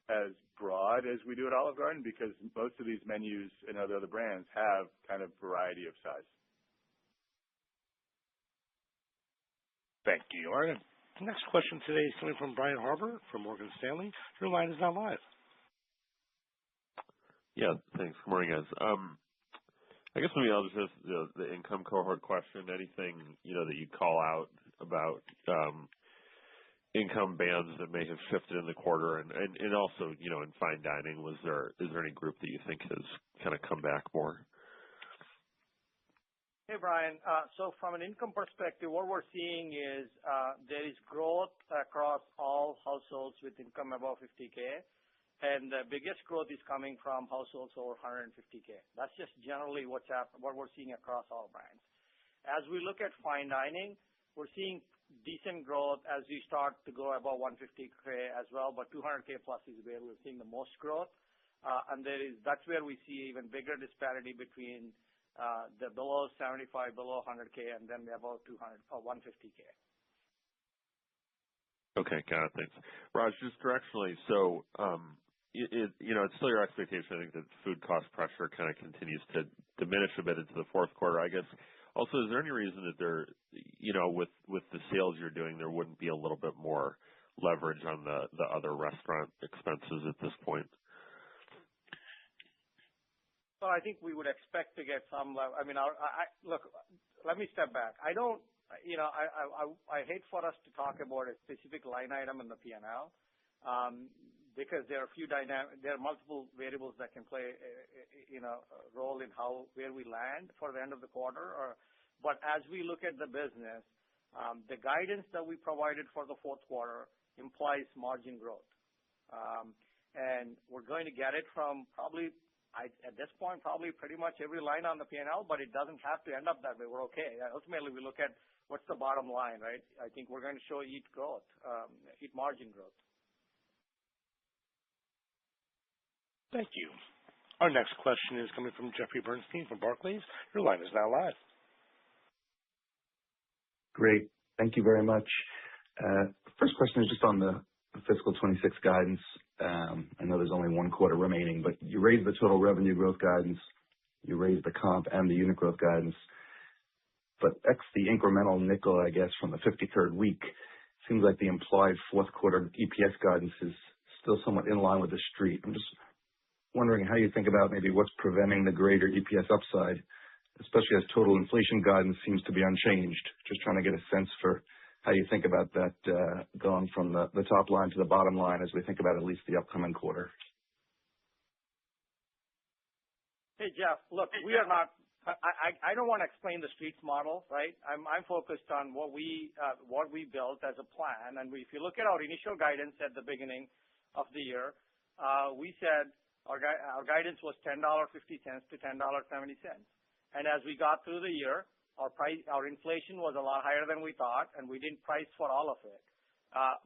as broad as we do at Olive Garden because most of these menus in other brands have kind of variety of size. Thank you. All right. The next question today is coming from Brian Harbour from Morgan Stanley. Your line is now live. Yeah, thanks. Good morning, guys. I guess maybe I'll just ask the income cohort question. Anything, that you call out about income bands that may have shifted in the quarter and also, in fine dining, is there any group that you think has kind of come back more? Hey, Brian. So from an income perspective, what we're seeing is there is growth across all households with income above 50K. And the biggest growth is coming from households over 150K. That's just generally what we're seeing across all brands. As we look at fine dining, we're seeing decent growth as we start to go above 150K as well, but 200K plus is where we're seeing the most growth. And that's where we see even bigger disparity between the below 75, below 100K, and then the above 200 or 150K. Okay, got it. Thanks. Raj, just directionally, so it's still your expectation, I think, that food cost pressure kind of continues to diminish a bit into the fourth quarter. I guess, also, is there any reason that there, with the sales you're doing, there wouldn't be a little bit more leverage on the other restaurant expenses at this point? Well, I think we would expect to get some level. I mean, look, let me step back. I hate for us to talk about a specific line item in the P&L. Because there are multiple variables that can play, a role in where we land for the end of the quarter. But as we look at the business, the guidance that we provided for the fourth quarter implies margin growth, and we're going to get it from at this point, probably pretty much every line on the P&L. But it doesn't have to end up that way. We're okay. Ultimately, we look at what's the bottom line, right? I think we're going to show EAT margin growth. Thank you. Our next question is coming from Jeffrey Bernstein from Barclays. Your line is now live. Great. Thank you very much. First question is just on the fiscal 26 guidance. I know there's only one quarter remaining, but you raised the total revenue growth guidance, you raised the comp and the unit growth guidance. but X the incremental nickel, I guess, from the 53rd week, seems like the implied fourth quarter EPS guidance is still somewhat in line with the street. I'm just wondering how you think about maybe what's preventing the greater EPS upside, especially as total inflation guidance seems to be unchanged. Just trying to get a sense for how you think about that going from the top line to the bottom line as we think about at least the upcoming quarter. Hey, Jeff. Look, we are not. I don't want to explain the street's model, right? I'm focused on what we built as a plan. And if you look at our initial guidance at the beginning of the year, we said our guidance was $10.50 to $10.70. And as we got through the year, our inflation was a lot higher than we thought, and we didn't price for all of it.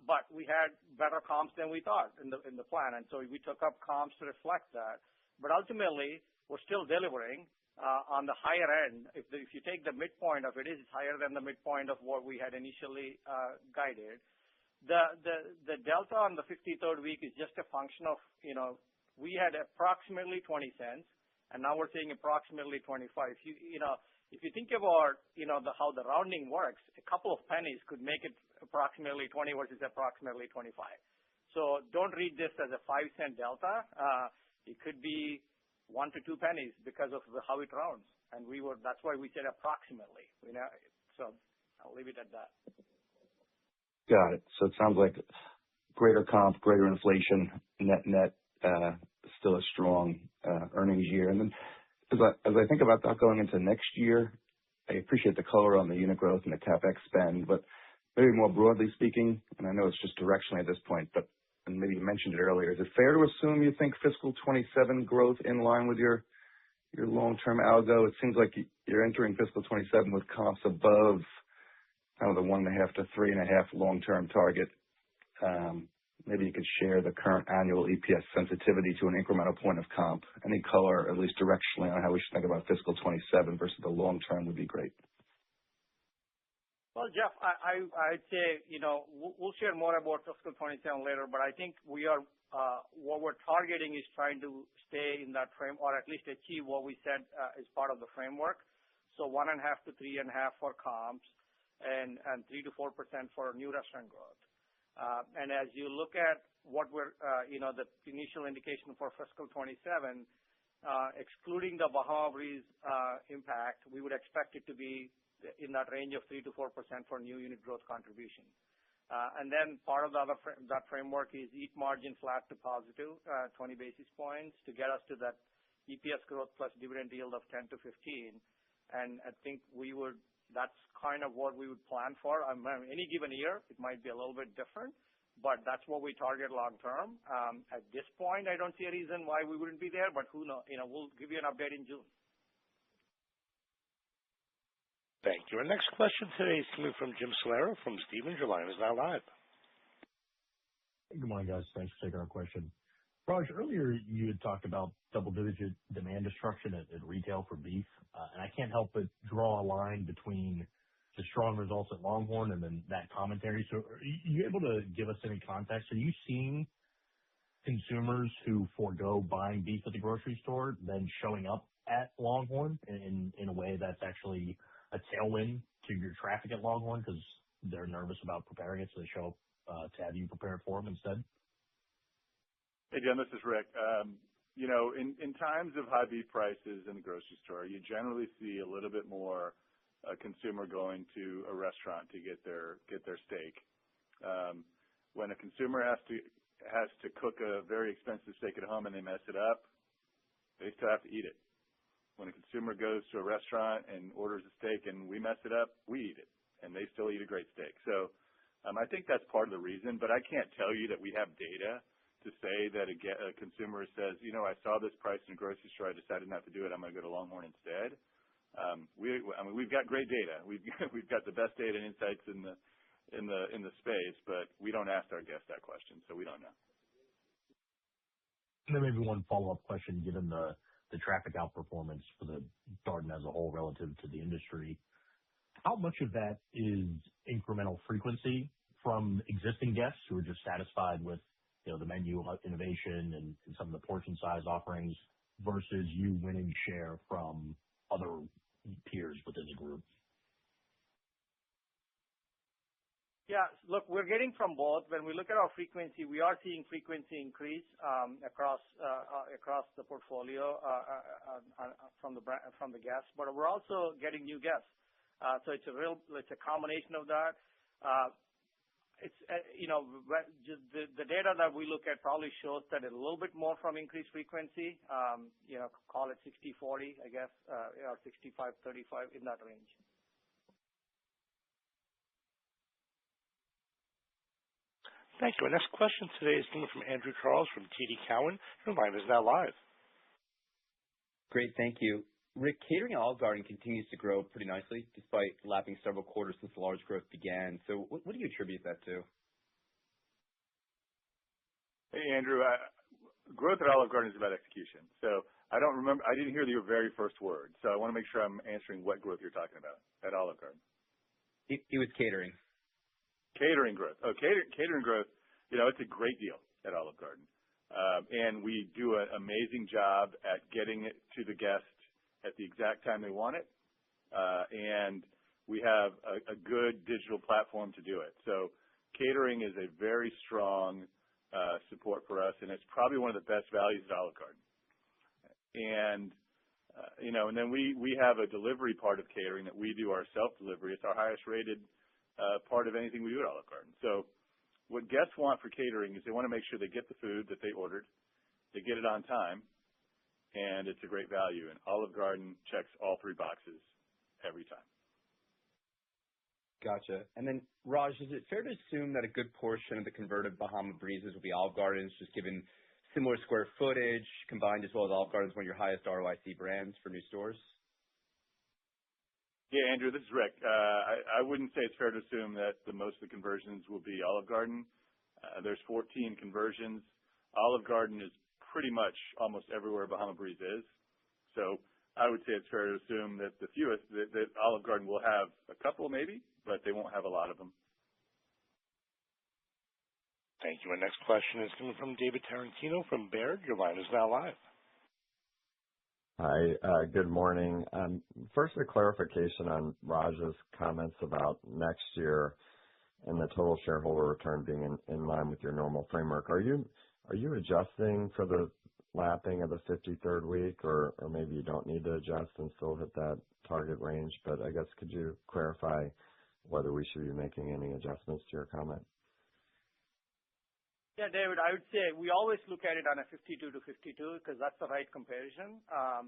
But we had better comps than we thought in the plan, and so we took up comps to reflect that. But ultimately, we're still delivering on the higher end. If you take the midpoint of it, is higher than the midpoint of what we had initially guided. The delta on the 53rd week is just a function of, we had approximately 20 cents, and now we're seeing approximately 25. If you think about, how the rounding works, a couple of pennies could make it approximately 20 versus approximately 25. So don't read this as a 5-cent delta. It could be 1 to 2 pennies because of how it rounds. And that's why we said approximately, so I'll leave it at that. Got it. So it sounds like greater comp, greater inflation, net, still a strong earnings year. And then as I think about that going into next year, I appreciate the color on the unit growth and the CapEx spend, but maybe more broadly speaking, and I know it's just directionally at this point, and maybe you mentioned it earlier, is it fair to assume you think fiscal 27 growth in line with your long-term algo? It seems like you're entering fiscal 27 with comps above kind of the 1.5 to 3.5 long-term target. Maybe you could share the current annual EPS sensitivity to an incremental point of comp. Any color, at least directionally, on how we should think about fiscal 27 versus the long term would be great. Well, Jeff, I'd say, we'll share more about fiscal 27 later, but I think what we're targeting is trying to stay in that frame, or at least achieve what we said is part of the framework. So 1.5 to 3.5 for comps and 3 to 4% for new restaurant growth. And as you look at what we're, the initial indication for fiscal 27, excluding the Bahama Breeze impact, we would expect it to be in that range of 3 to 4% for new unit growth contribution. And then part of that framework is eat margin flat to positive, 20 basis points to get us to that EPS growth plus dividend yield of 10 to 15. And I think that's kind of what we would plan for. Any given year, it might be a little bit different, but that's what we target long term. At this point, I don't see a reason why we wouldn't be there, but who knows? We'll give you an update in June. Thank you. Our next question today is coming from Jim Salera from Stephens. Your line is now live. Good morning, guys. Thanks for taking our question. Raj, earlier you had talked about double-digit demand destruction at retail for beef, and I can't help but draw a line between the strong results at Longhorn and then that commentary. So are you able to give us any context? Are you seeing consumers who forego buying beef at the grocery store then showing up at Longhorn in a way that's actually a tailwind to your traffic at Longhorn because they're nervous about preparing it, so they show up to have you prepare it for them instead? Hey, Jim, this is Rick. In times of high beef prices in the grocery store, you generally see a little bit more consumer going to a restaurant to get their steak. When a consumer has to cook a very expensive steak at home and they mess it up, they still have to eat it. When a consumer goes to a restaurant and orders a steak and we mess it up, we eat it, and they still eat a great steak. So I think that's part of the reason, but I can't tell you that we have data to say that a consumer says, I saw this price in a grocery store, I decided not to do it, I'm going to go to Longhorn instead. We've got great data. We've got the best data and insights in the space, but we don't ask our guests that question, so we don't know. And then maybe one follow-up question, given the traffic outperformance for the Darden as a whole relative to the industry. How much of that is incremental frequency from existing guests who are just satisfied with the menu innovation and some of the portion size offerings versus you winning share from other peers within the group? Yeah. Look, we're getting from both. When we look at our frequency, we are seeing frequency increase across the portfolio from the guests, but we're also getting new guests. So it's a combination of that. It's just the data that we look at probably shows that a little bit more from increased frequency, call it 60/40, I guess, or 65/35, in that range. Thank you. Our next question today is coming from Andrew Charles from TD Cowen. Your line is now live. Great. Thank you. Rick, catering at Olive Garden continues to grow pretty nicely despite lapping several quarters since the large growth began. So what do you attribute that to? Hey, Andrew. Growth at Olive Garden is about execution. So I didn't hear your very first word. So I want to make sure I'm answering what growth you're talking about at Olive Garden. It was catering. Catering growth. Oh, catering growth, it's a great deal at Olive Garden. And we do an amazing job at getting it to the guest at the exact time they want it. And we have a good digital platform to do it. So catering is a very strong support for us, and it's probably one of the best values at Olive Garden. And, and then we have a delivery part of catering that we do our self-delivery. It's our highest rated part of anything we do at Olive Garden. So what guests want for catering is they want to make sure they get the food that they ordered, they get it on time, and it's a great value. And Olive Garden checks all three boxes every time. Gotcha. And then, Raj, is it fair to assume that a good portion of the converted Bahama Breezes will be Olive Gardens, just given similar square footage combined, as well as Olive Garden is one of your highest ROIC brands for new stores? Yeah, Andrew, this is Rick. I wouldn't say it's fair to assume that most of the conversions will be Olive Garden. There's 14 conversions. Olive Garden is pretty much almost everywhere Bahama Breeze is. So I would say it's fair to assume that that Olive Garden will have a couple maybe, but they won't have a lot of them. Thank you. Our next question is coming from David Tarantino from Baird. Your line is now live. Hi, good morning. First, a clarification on Raj's comments about next year and the total shareholder return being in line with your normal framework. Are you adjusting for the lapping of the 53rd week, or maybe you don't need to adjust and still hit that target range? But I guess could you clarify whether we should be making any adjustments to your comment? Yeah, David, I would say we always look at it on a 52 to 52 because that's the right comparison. But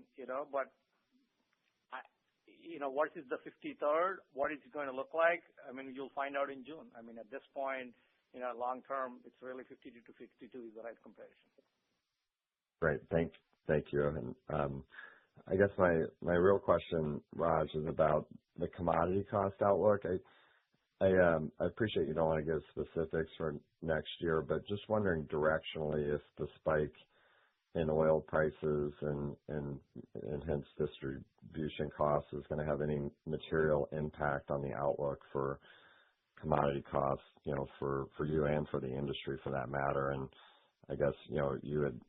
what is the 53rd? What is it going to look like? I mean, you'll find out in June. I mean, at this point, long term, it's really 52 to 52 is the right comparison. Great. Thank you. And I guess my real question, Raj, is about the commodity cost outlook. I appreciate you don't want to give specifics for next year, but just wondering directionally if the spike in oil prices and hence distribution costs is going to have any material impact on the outlook for commodity costs, for you and for the industry for that matter. And I guess, you would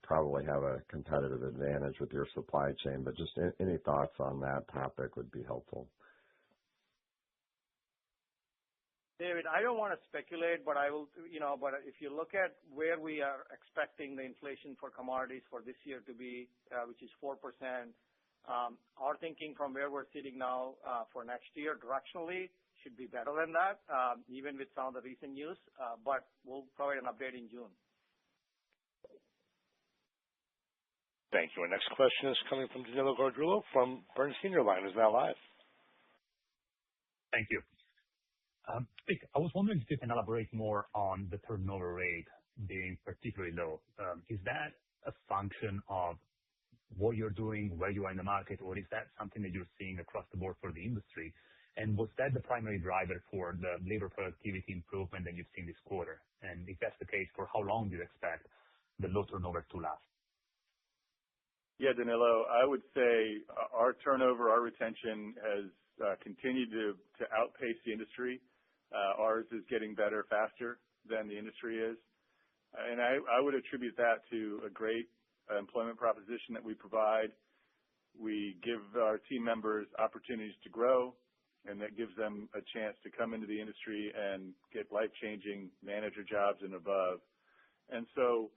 probably have a competitive advantage with your supply chain, but just any thoughts on that topic would be helpful. David, I don't want to speculate, but I will, but if you look at where we are expecting the inflation for commodities for this year to be, which is 4%, our thinking from where we're sitting now for next year directionally should be better than that, even with some of the recent news, but we'll provide an update in June. Thank you. Our next question is coming from Danilo Gargiulo from Bernstein. Your line is now live. Thank you. Rick, I was wondering if you can elaborate more on the turnover rate being particularly low. Is that a function of what you're doing, where you are in the market, or is that something that you're seeing across the board for the industry? And was that the primary driver for the labor productivity improvement that you've seen this quarter? And if that's the case, for how long do you expect the low turnover to last? Yeah, Danilo, I would say our turnover, our retention has continued to outpace the industry. Ours is getting better faster than the industry is. And I would attribute that to a great employment proposition that we provide. We give our team members opportunities to grow, and that gives them a chance to come into the industry and get life-changing manager jobs and above. And so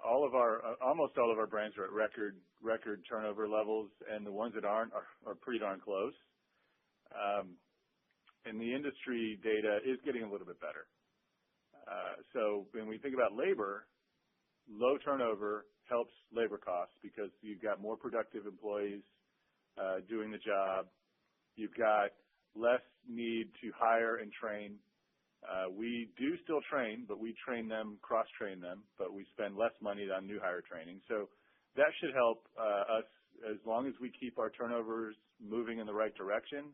almost all of our brands are at record turnover levels, and the ones that aren't are pretty darn close. And the industry data is getting a little bit better. So when we think about labor, low turnover helps labor costs because you've got more productive employees doing the job. You've got less need to hire and train. We do still train, but we cross-train them, but we spend less money on new hire training. So that should help us as long as we keep our turnovers moving in the right direction.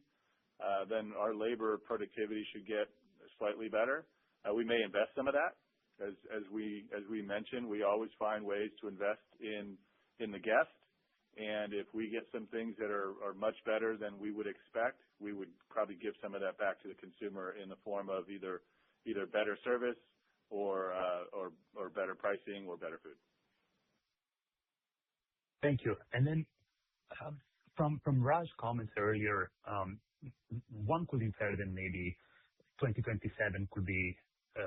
Then our labor productivity should get slightly better. We may invest some of that. As we mentioned, we always find ways to invest in the guest. And if we get some things that are much better than we would expect, we would probably give some of that back to the consumer in the form of either better service or better pricing or better food. Thank you. And then from Raj's comments earlier, one could infer that maybe 2027 could be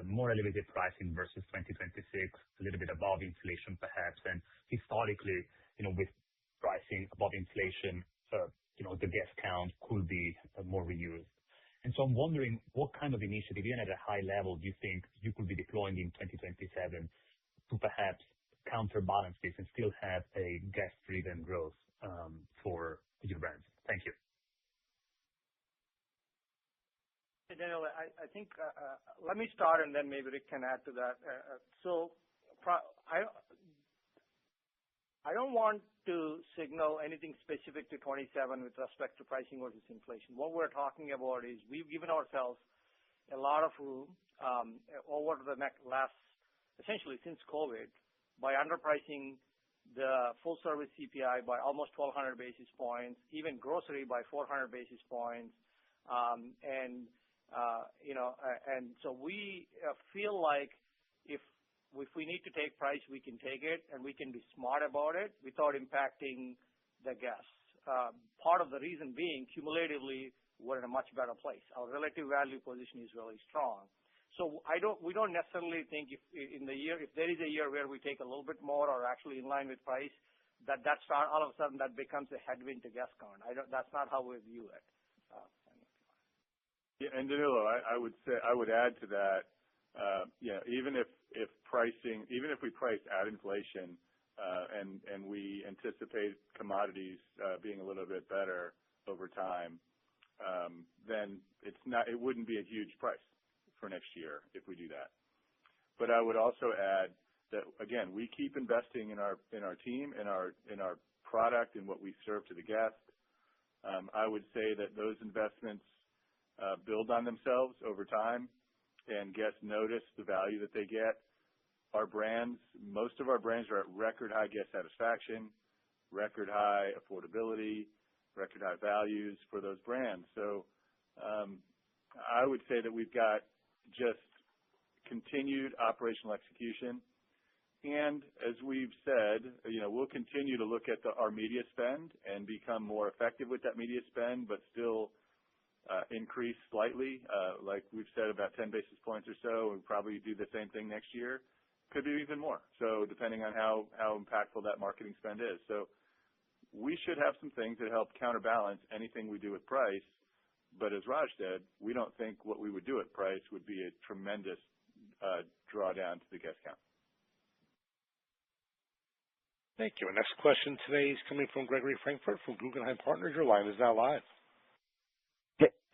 more elevated pricing versus 2026, a little bit above inflation perhaps. And historically, with pricing above inflation, the guest count could be more reused. And so I'm wondering what kind of initiative, even at a high level, do you think you could be deploying in 2027 to perhaps counterbalance this and still have a guest-driven growth for your brands? Thank you. Hey, Daniel, I think let me start and then maybe Rick can add to that. So I don't want to signal anything specific to 27 with respect to pricing versus inflation. What we're talking about is we've given ourselves a lot of room over the last, essentially since COVID, by underpricing the full-service CPI by almost 1,200 basis points, even grocery by 400 basis points, and so we feel like if we need to take price, we can take it, and we can be smart about it without impacting the guests. Part of the reason being, cumulatively, we're in a much better place. Our relative value position is really strong. So we don't necessarily think if there is a year where we take a little bit more or actually in line with price, that's all of a sudden that becomes a headwind to guest count. That's not how we view it. Yeah, and Danilo, I would add to that. Even if we price at inflation, and we anticipate commodities being a little bit better over time, then it wouldn't be a huge price for next year if we do that. But I would also add that again, we keep investing in our team, in our product, and what we serve to the guest. I would say that those investments build on themselves over time, and guests notice the value that they get. Most of our brands are at record high guest satisfaction, record high affordability, record high values for those brands. So I would say that we've got just continued operational execution. And as we've said, we'll continue to look at our media spend and become more effective with that media spend, but still increase slightly, like we've said, about 10 basis points or so. We'll probably do the same thing next year. Could be even more. So depending on how impactful that marketing spend is. So we should have some things that help counterbalance anything we do with price. But as Raj said, we don't think what we would do at price would be a tremendous drawdown to the guest count. Thank you. Our next question today is coming from Gregory Francfort from Guggenheim Partners. Your line is now live.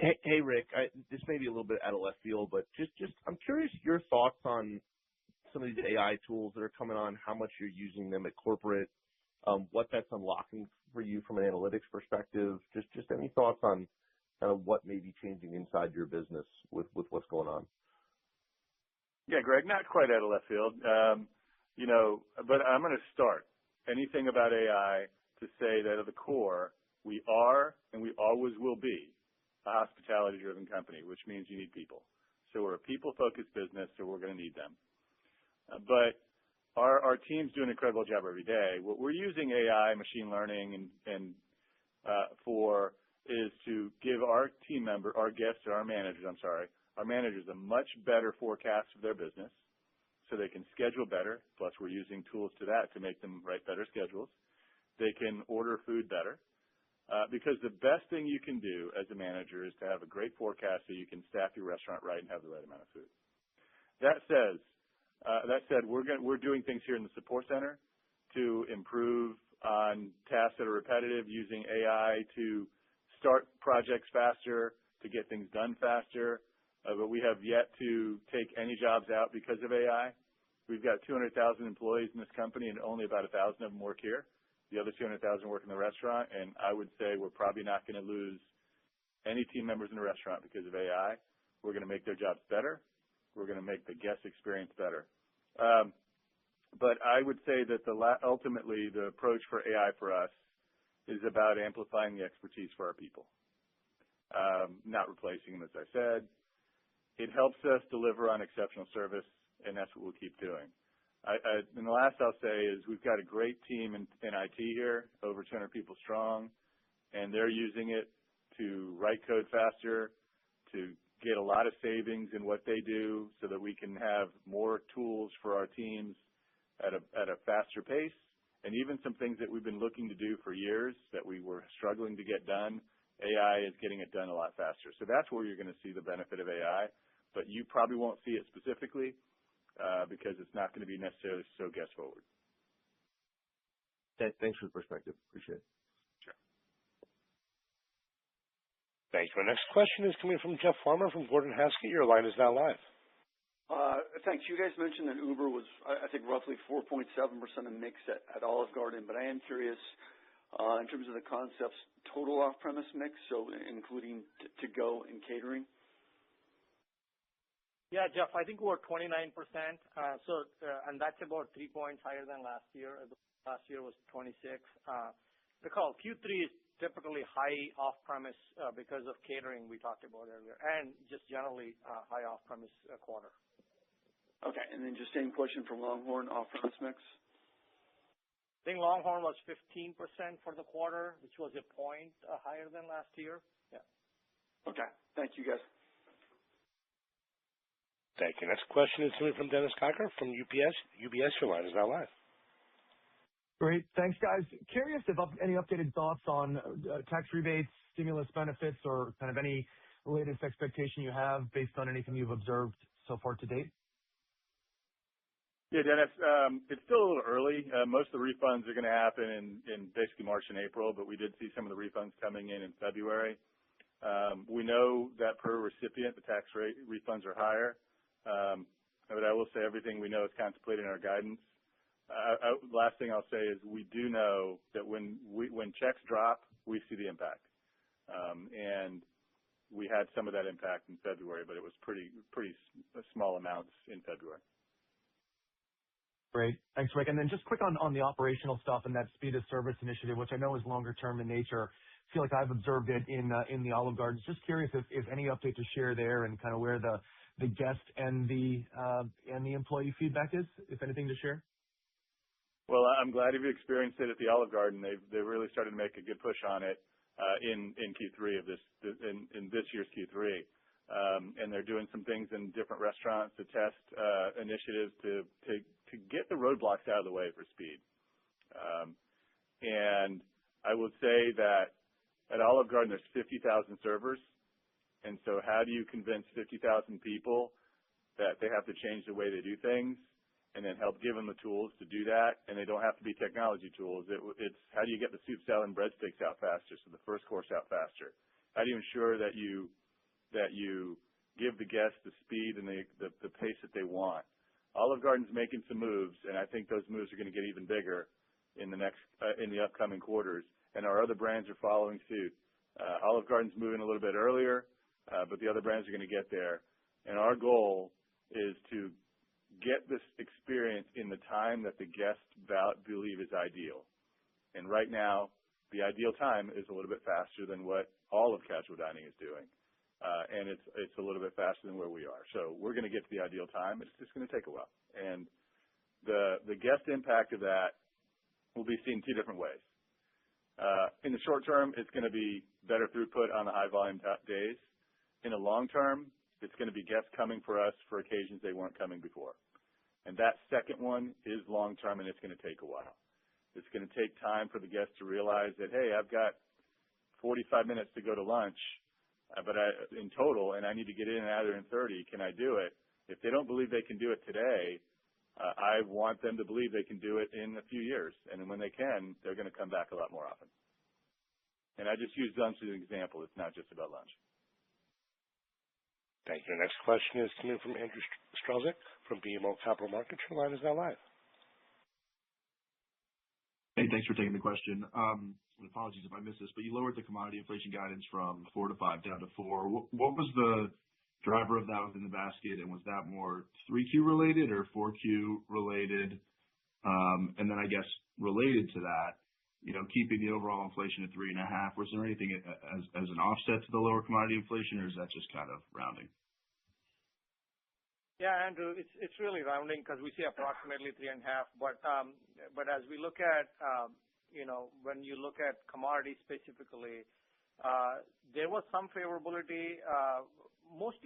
Hey, Rick. This may be a little bit out of left field, but just I'm curious your thoughts on some of these AI tools that are coming on, how much you're using them at corporate, what that's unlocking for you from an analytics perspective. Just any thoughts on kind of what may be changing inside your business with what's going on? Yeah, Greg, not quite out of left field. But I'm going to start anything about AI to say that at the core, we are and we always will be a hospitality-driven company, which means you need people. So we're a people-focused business, so we're going to need them. But our teams do an incredible job every day. We're using AI, machine learning, and for is to give our guests, or our managers, a much better forecast of their business so they can schedule better. Plus, we're using tools to that to make them write better schedules. They can order food better. Because the best thing you can do as a manager is to have a great forecast so you can staff your restaurant right and have the right amount of food. That said, we're doing things here in the support center to improve on tasks that are repetitive, using AI to start projects faster, to get things done faster. But we have yet to take any jobs out because of AI. We've got 200,000 employees in this company, and only about 1,000 of them work here. The other 200,000 work in the restaurant, and I would say we're probably not going to lose any team members in the restaurant because of AI. We're going to make their jobs better. We're going to make the guest experience better. But I would say that ultimately the approach for AI for us is about amplifying the expertise for our people, not replacing them, as I said. It helps us deliver on exceptional service, and that's what we'll keep doing. And the last I'll say is we've got a great team in IT here, over 200 people strong, and they're using it to write code faster, to get a lot of savings in what they do so that we can have more tools for our teams at a faster pace. And even some things that we've been looking to do for years that we were struggling to get done, AI is getting it done a lot faster. So that's where you're going to see the benefit of AI, but you probably won't see it specifically. Because it's not going to be necessarily so guest forward. Thanks for the perspective. Appreciate it. Sure. Thank you. Our next question is coming from Jeff Farmer from Gordon Haskett. Your line is now live. Thanks. You guys mentioned that Uber was, I think, roughly 4.7% of mix at Olive Garden, but I am curious in terms of the concept's total off-premise mix, so including to-go and catering. Yeah, Jeff, I think we're 29%. And that's about 3 points higher than last year. Last year was 26. Recall, Q3 is typically high off-premise because of catering we talked about earlier, and just generally high off-premise quarter. Okay, and then just same question for Longhorn off-premise mix. I think Longhorn was 15% for the quarter, which was a point higher than last year. Yeah. Okay, thank you, guys. Thank you. Next question is coming from Dennis Geiger from UBS. Your line is now live. Great. Thanks, guys. Curious if any updated thoughts on tax rebates, stimulus benefits, or kind of any latest expectation you have based on anything you've observed so far to date? Yeah, Dennis, it's still a little early. Most of the refunds are going to happen in basically March and April, but we did see some of the refunds coming in February. We know that per recipient, the tax rate refunds are higher. But I will say everything we know is contemplated in our guidance. Last thing I'll say is we do know that when checks drop, we see the impact. And we had some of that impact in February, but it was pretty small amounts in February. Great. Thanks, Rick. And then just quick on the operational stuff and that speed of service initiative, which I know is longer term in nature. I feel like I've observed it in the Olive Garden. Just curious if any update to share there and kind of where the guest and the employee feedback is, if anything to share. Well, I'm glad you've experienced it at the Olive Garden. They've really started to make a good push on it in Q3 of this year's Q3, and they're doing some things in different restaurants to test initiatives to get the roadblocks out of the way for speed. And I would say that at Olive Garden there's 50,000 servers. And so how do you convince 50,000 people that they have to change the way they do things and then help give them the tools to do that? And they don't have to be technology tools. It's how do you get the soup, salad, and breadsticks out faster, so the first course out faster? How do you ensure that you give the guests the speed and the pace that they want? Olive Garden's making some moves, and I think those moves are going to get even bigger in the upcoming quarters. And our other brands are following suit. Olive Garden's moving a little bit earlier. But the other brands are going to get there. And our goal is to get this experience in the time that the guests believe is ideal. And right now, the ideal time is a little bit faster than what all of casual dining is doing. And it's a little bit faster than where we are. So we're going to get to the ideal time. It's just going to take a while. And the guest impact of that will be seen two different ways. In the short term, it's going to be better throughput on the high volume days. In the long term, it's going to be guests coming for us for occasions they weren't coming before. And that second one is long term, and it's going to take a while. It's going to take time for the guests to realize that, hey, I've got 45 minutes to go to lunch, in total, and I need to get in and out of there in 30. Can I do it? If they don't believe they can do it today, I want them to believe they can do it in a few years. And then when they can, they're going to come back a lot more often. And I just used lunch as an example. It's not just about lunch. Thank you. Next question is coming from Andrew Strelzik from BMO Capital Markets. Your line is now live. Hey, thanks for taking the question. Apologies if I missed this, but you lowered the commodity inflation guidance from 4 to 5 down to 4. What was the driver of that within the basket, and was that more 3Q related or 4Q related? And then I guess related to that, keeping the overall inflation at 3.5, was there anything as an offset to the lower commodity inflation, or is that just kind of rounding? Yeah, Andrew, it's really rounding because we see approximately 3.5. But as we look at, when you look at commodities specifically, there was some favorability. Most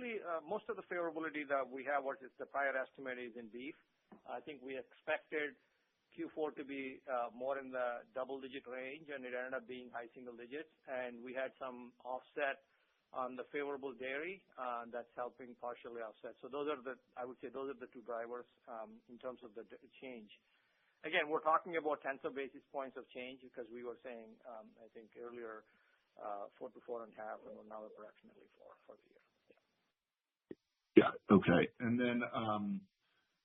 of the favorability that we have versus the prior estimate is in beef. I think we expected Q4 to be more in the double-digit range, and it ended up being high single digits. And we had some offset on the favorable dairy that's helping partially offset. So I would say those are the two drivers in terms of the change. Again, we're talking about tens of basis points of change because we were saying, I think earlier, 4 to 4.5, and we're now approximately 4 for the year. Yeah. Okay. And then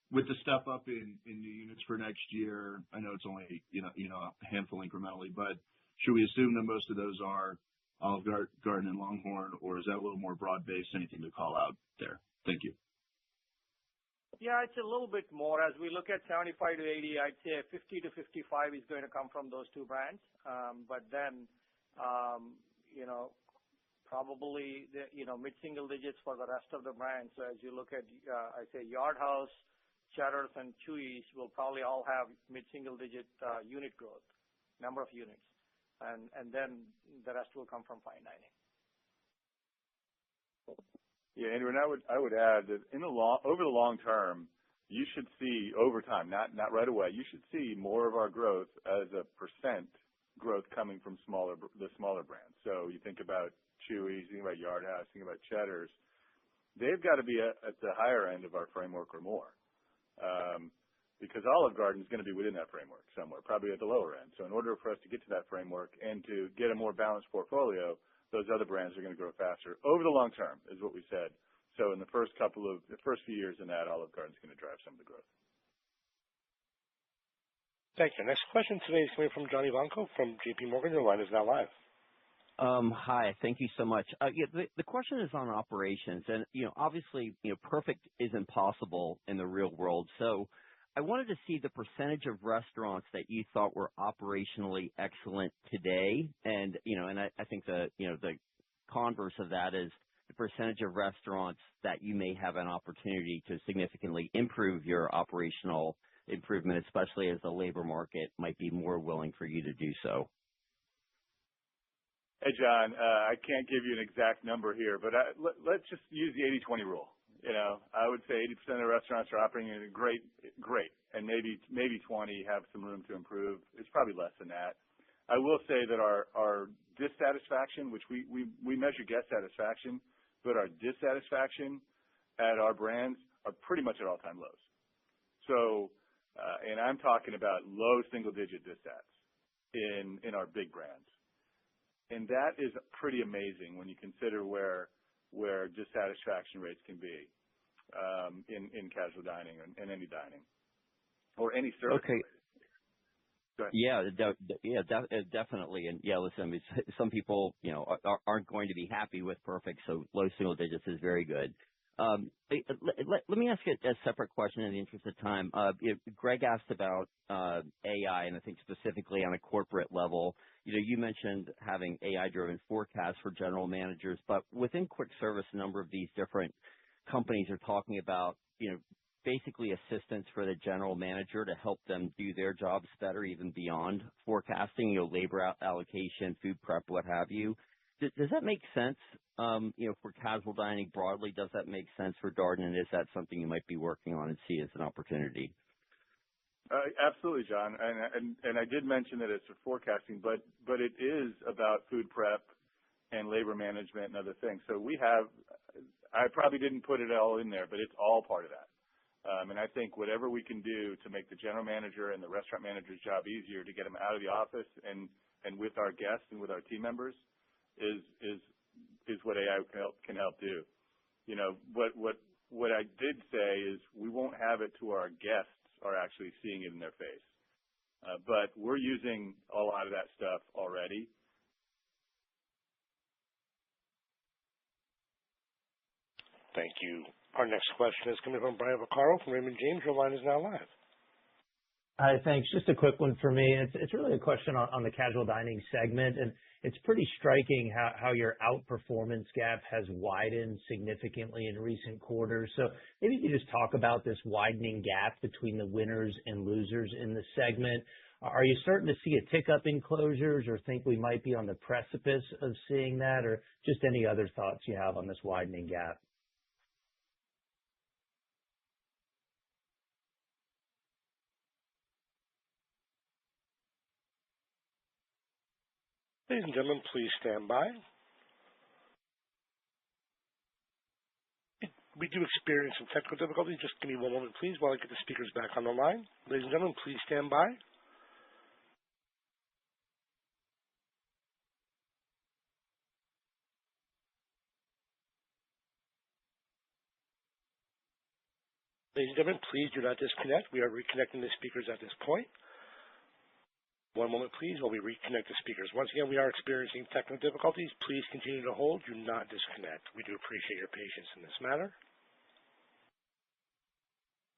with the step up in new units for next year, I know it's only a handful incrementally, but should we assume that most of those are Olive Garden and LongHorn, or is that a little more broad-based? Anything to call out there? Thank you. Yeah, it's a little bit more. As we look at 75 to 80, I'd say 50 to 55 is going to come from those two brands. But then, probably mid-single digits for the rest of the brands. So as you look at, I'd say Yard House, Cheddar's, and Chuy's will probably all have mid-single digit unit growth, number of units. And then the rest will come from fine dining. Yeah, Andrew, and I would add that over the long term, you should see over time, not right away, you should see more of our growth as a percent growth coming from the smaller brands. So you think about Chuy's, you think about Yard House, think about Cheddar's. They've got to be at the higher end of our framework or more. Because Olive Garden is going to be within that framework somewhere, probably at the lower end. So in order for us to get to that framework and to get a more balanced portfolio, those other brands are going to grow faster over the long term, is what we said. So in the first few years in that, Olive Garden is going to drive some of the growth. Thank you. Next question today is coming from Johnny Vanco from JP Morgan. Your line is now live. Hi. Thank you so much. The question is on operations, and obviously, perfect isn't possible in the real world. So I wanted to see the percentage of restaurants that you thought were operationally excellent today, and I think the converse of that is the percentage of restaurants that you may have an opportunity to significantly improve your operational improvement, especially as the labor market might be more willing for you to do so. Hey, John, I can't give you an exact number here, but let's just use the 80-20 rule. I would say 80% of the restaurants are operating in great, and maybe 20 have some room to improve. It's probably less than that. I will say that our dissatisfaction, which we measure guest satisfaction, but our dissatisfaction at our brands are pretty much at all-time lows. So, and I'm talking about low single-digit dissats in our big brands. And that is pretty amazing when you consider where dissatisfaction rates can be in casual dining and any dining or any service. Okay. Yeah, definitely. And yeah, listen, I mean, some people, aren't going to be happy with perfect, so low single digits is very good. Let me ask a separate question in the interest of time. Greg asked about AI, and I think specifically on a corporate level. You mentioned having AI-driven forecasts for general managers, but within quick service, a number of these different companies are talking about, basically assistance for the general manager to help them do their jobs better, even beyond forecasting, labor allocation, food prep, what have you. Does that make sense? For casual dining broadly, does that make sense for Darden? And is that something you might be working on and see as an opportunity? Absolutely, John. And I did mention that it's for forecasting, but it is about food prep and labor management and other things. So I probably didn't put it all in there, but it's all part of that. And I think whatever we can do to make the general manager and the restaurant manager's job easier, to get them out of the office and with our guests and with our team members is what AI can help do. What I did say is we won't have it to our guests are actually seeing it in their face. But we're using a lot of that stuff already. Thank you. Our next question is coming from Brian Vaccaro from Raymond James. Your line is now live. Hi, thanks. Just a quick one for me. It's really a question on the casual dining segment, and it's pretty striking how your outperformance gap has widened significantly in recent quarters. So maybe you just talk about this widening gap between the winners and losers in the segment. Are you starting to see a tick up in closures, or think we might be on the precipice of seeing that, or just any other thoughts you have on this widening gap? Ladies and gentlemen, please stand by. We do experience some technical difficulties. Just give me one moment, please, while I get the speakers back on the line. Ladies and gentlemen, please stand by. Ladies and gentlemen, please do not disconnect. We are reconnecting the speakers at this point. One moment, please, while we reconnect the speakers. Once again, we are experiencing technical difficulties. Please continue to hold. Do not disconnect. We do appreciate your patience in this matter.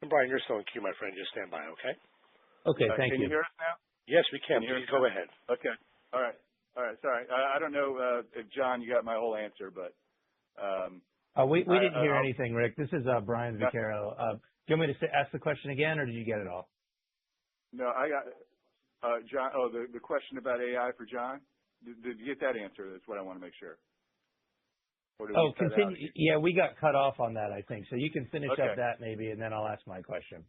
And Brian, you're still in queue, my friend. Just stand by, okay? Okay, thank you. Can you hear us now? Yes, we can. Please go ahead. Okay. All right. Sorry. I don't know if, John, you got my whole answer, but we didn't hear anything, Rick. This is Brian Vaccaro. Do you want me to ask the question again, or did you get it all? No, I got it. John, the question about AI for John? Did you get that answer? That's what I want to make sure. Continue. Yeah, we got cut off on that, I think. So you can finish up that maybe, and then I'll ask my question.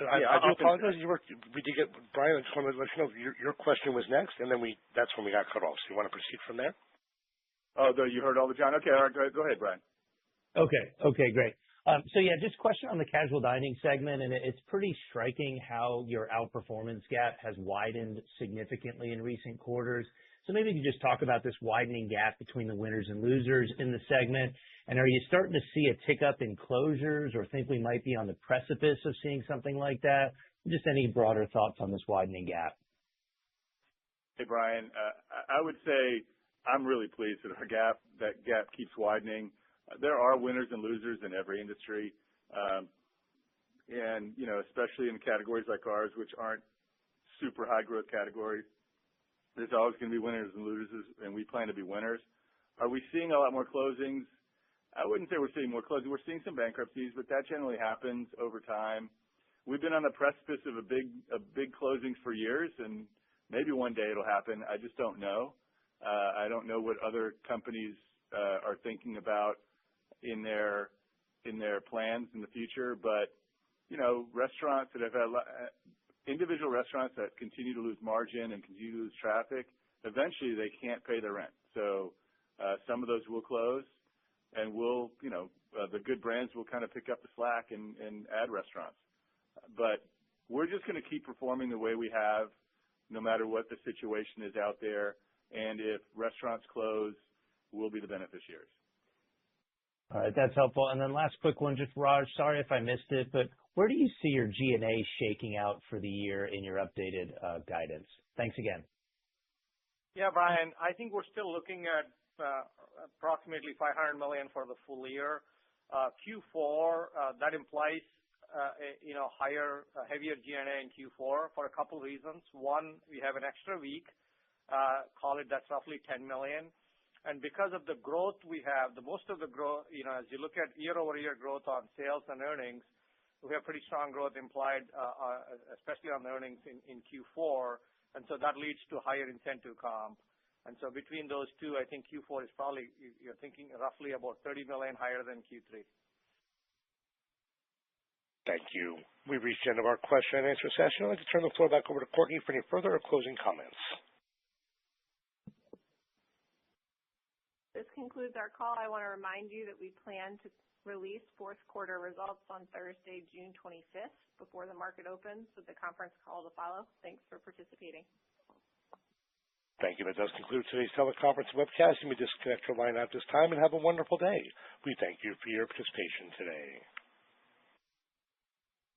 I do apologize. We did get Brian. I just wanted to let you know your question was next, and then that's when we got cut off. So you want to proceed from there? Oh, you heard all the John. Okay, all right, go ahead, Brian. Okay, great. So yeah, just a question on the casual dining segment, and it's pretty striking how your outperformance gap has widened significantly in recent quarters. So maybe you could just talk about this widening gap between the winners and losers in the segment. And are you starting to see a tick up in closures, or think we might be on the precipice of seeing something like that? Just any broader thoughts on this widening gap? Hey, Brian, I would say I'm really pleased that that gap keeps widening. There are winners and losers in every industry, and especially in categories like ours, which aren't super high growth categories. There's always going to be winners and losers, and we plan to be winners. Are we seeing a lot more closings? I wouldn't say we're seeing more closings. We're seeing some bankruptcies, but that generally happens over time. We've been on the precipice of a big closings for years, and maybe one day it'll happen. I just don't know. I don't know what other companies are thinking about in their plans in the future, but restaurants that have had individual restaurants that continue to lose margin and continue to lose traffic, eventually they can't pay their rent. So some of those will close, and the good brands will kind of pick up the slack and add restaurants. But we're just going to keep performing the way we have, no matter what the situation is out there. And if restaurants close, we'll be the beneficiaries. All right, that's helpful. And then last quick one, just Raj, sorry if I missed it, but where do you see your G&A shaking out for the year in your updated guidance? Thanks again. Yeah, Brian, I think we're still looking at approximately $500 million for the full year. Q4, that implies heavier G&A in Q4 for a couple of reasons. One, we have an extra week, call it that's roughly $10 million. And because of the growth we have, most of the growth, as you look at year-over-year growth on sales and earnings, we have pretty strong growth implied, especially on the earnings in Q4, and so that leads to higher incentive comp. And so between those two, I think Q4 is probably, you're thinking roughly about $30 million higher than Q3. Thank you. We've reached the end of our question and answer session. I'd like to turn the floor back over to Courtney for any further or closing comments. This concludes our call. I want to remind you that we plan to release fourth quarter results on Thursday, June 25th, before the market opens, with the conference call to follow. Thanks for participating. Thank you. That does conclude today's teleconference webcast. You may disconnect your line at this time and have a wonderful day. We thank you for your participation today.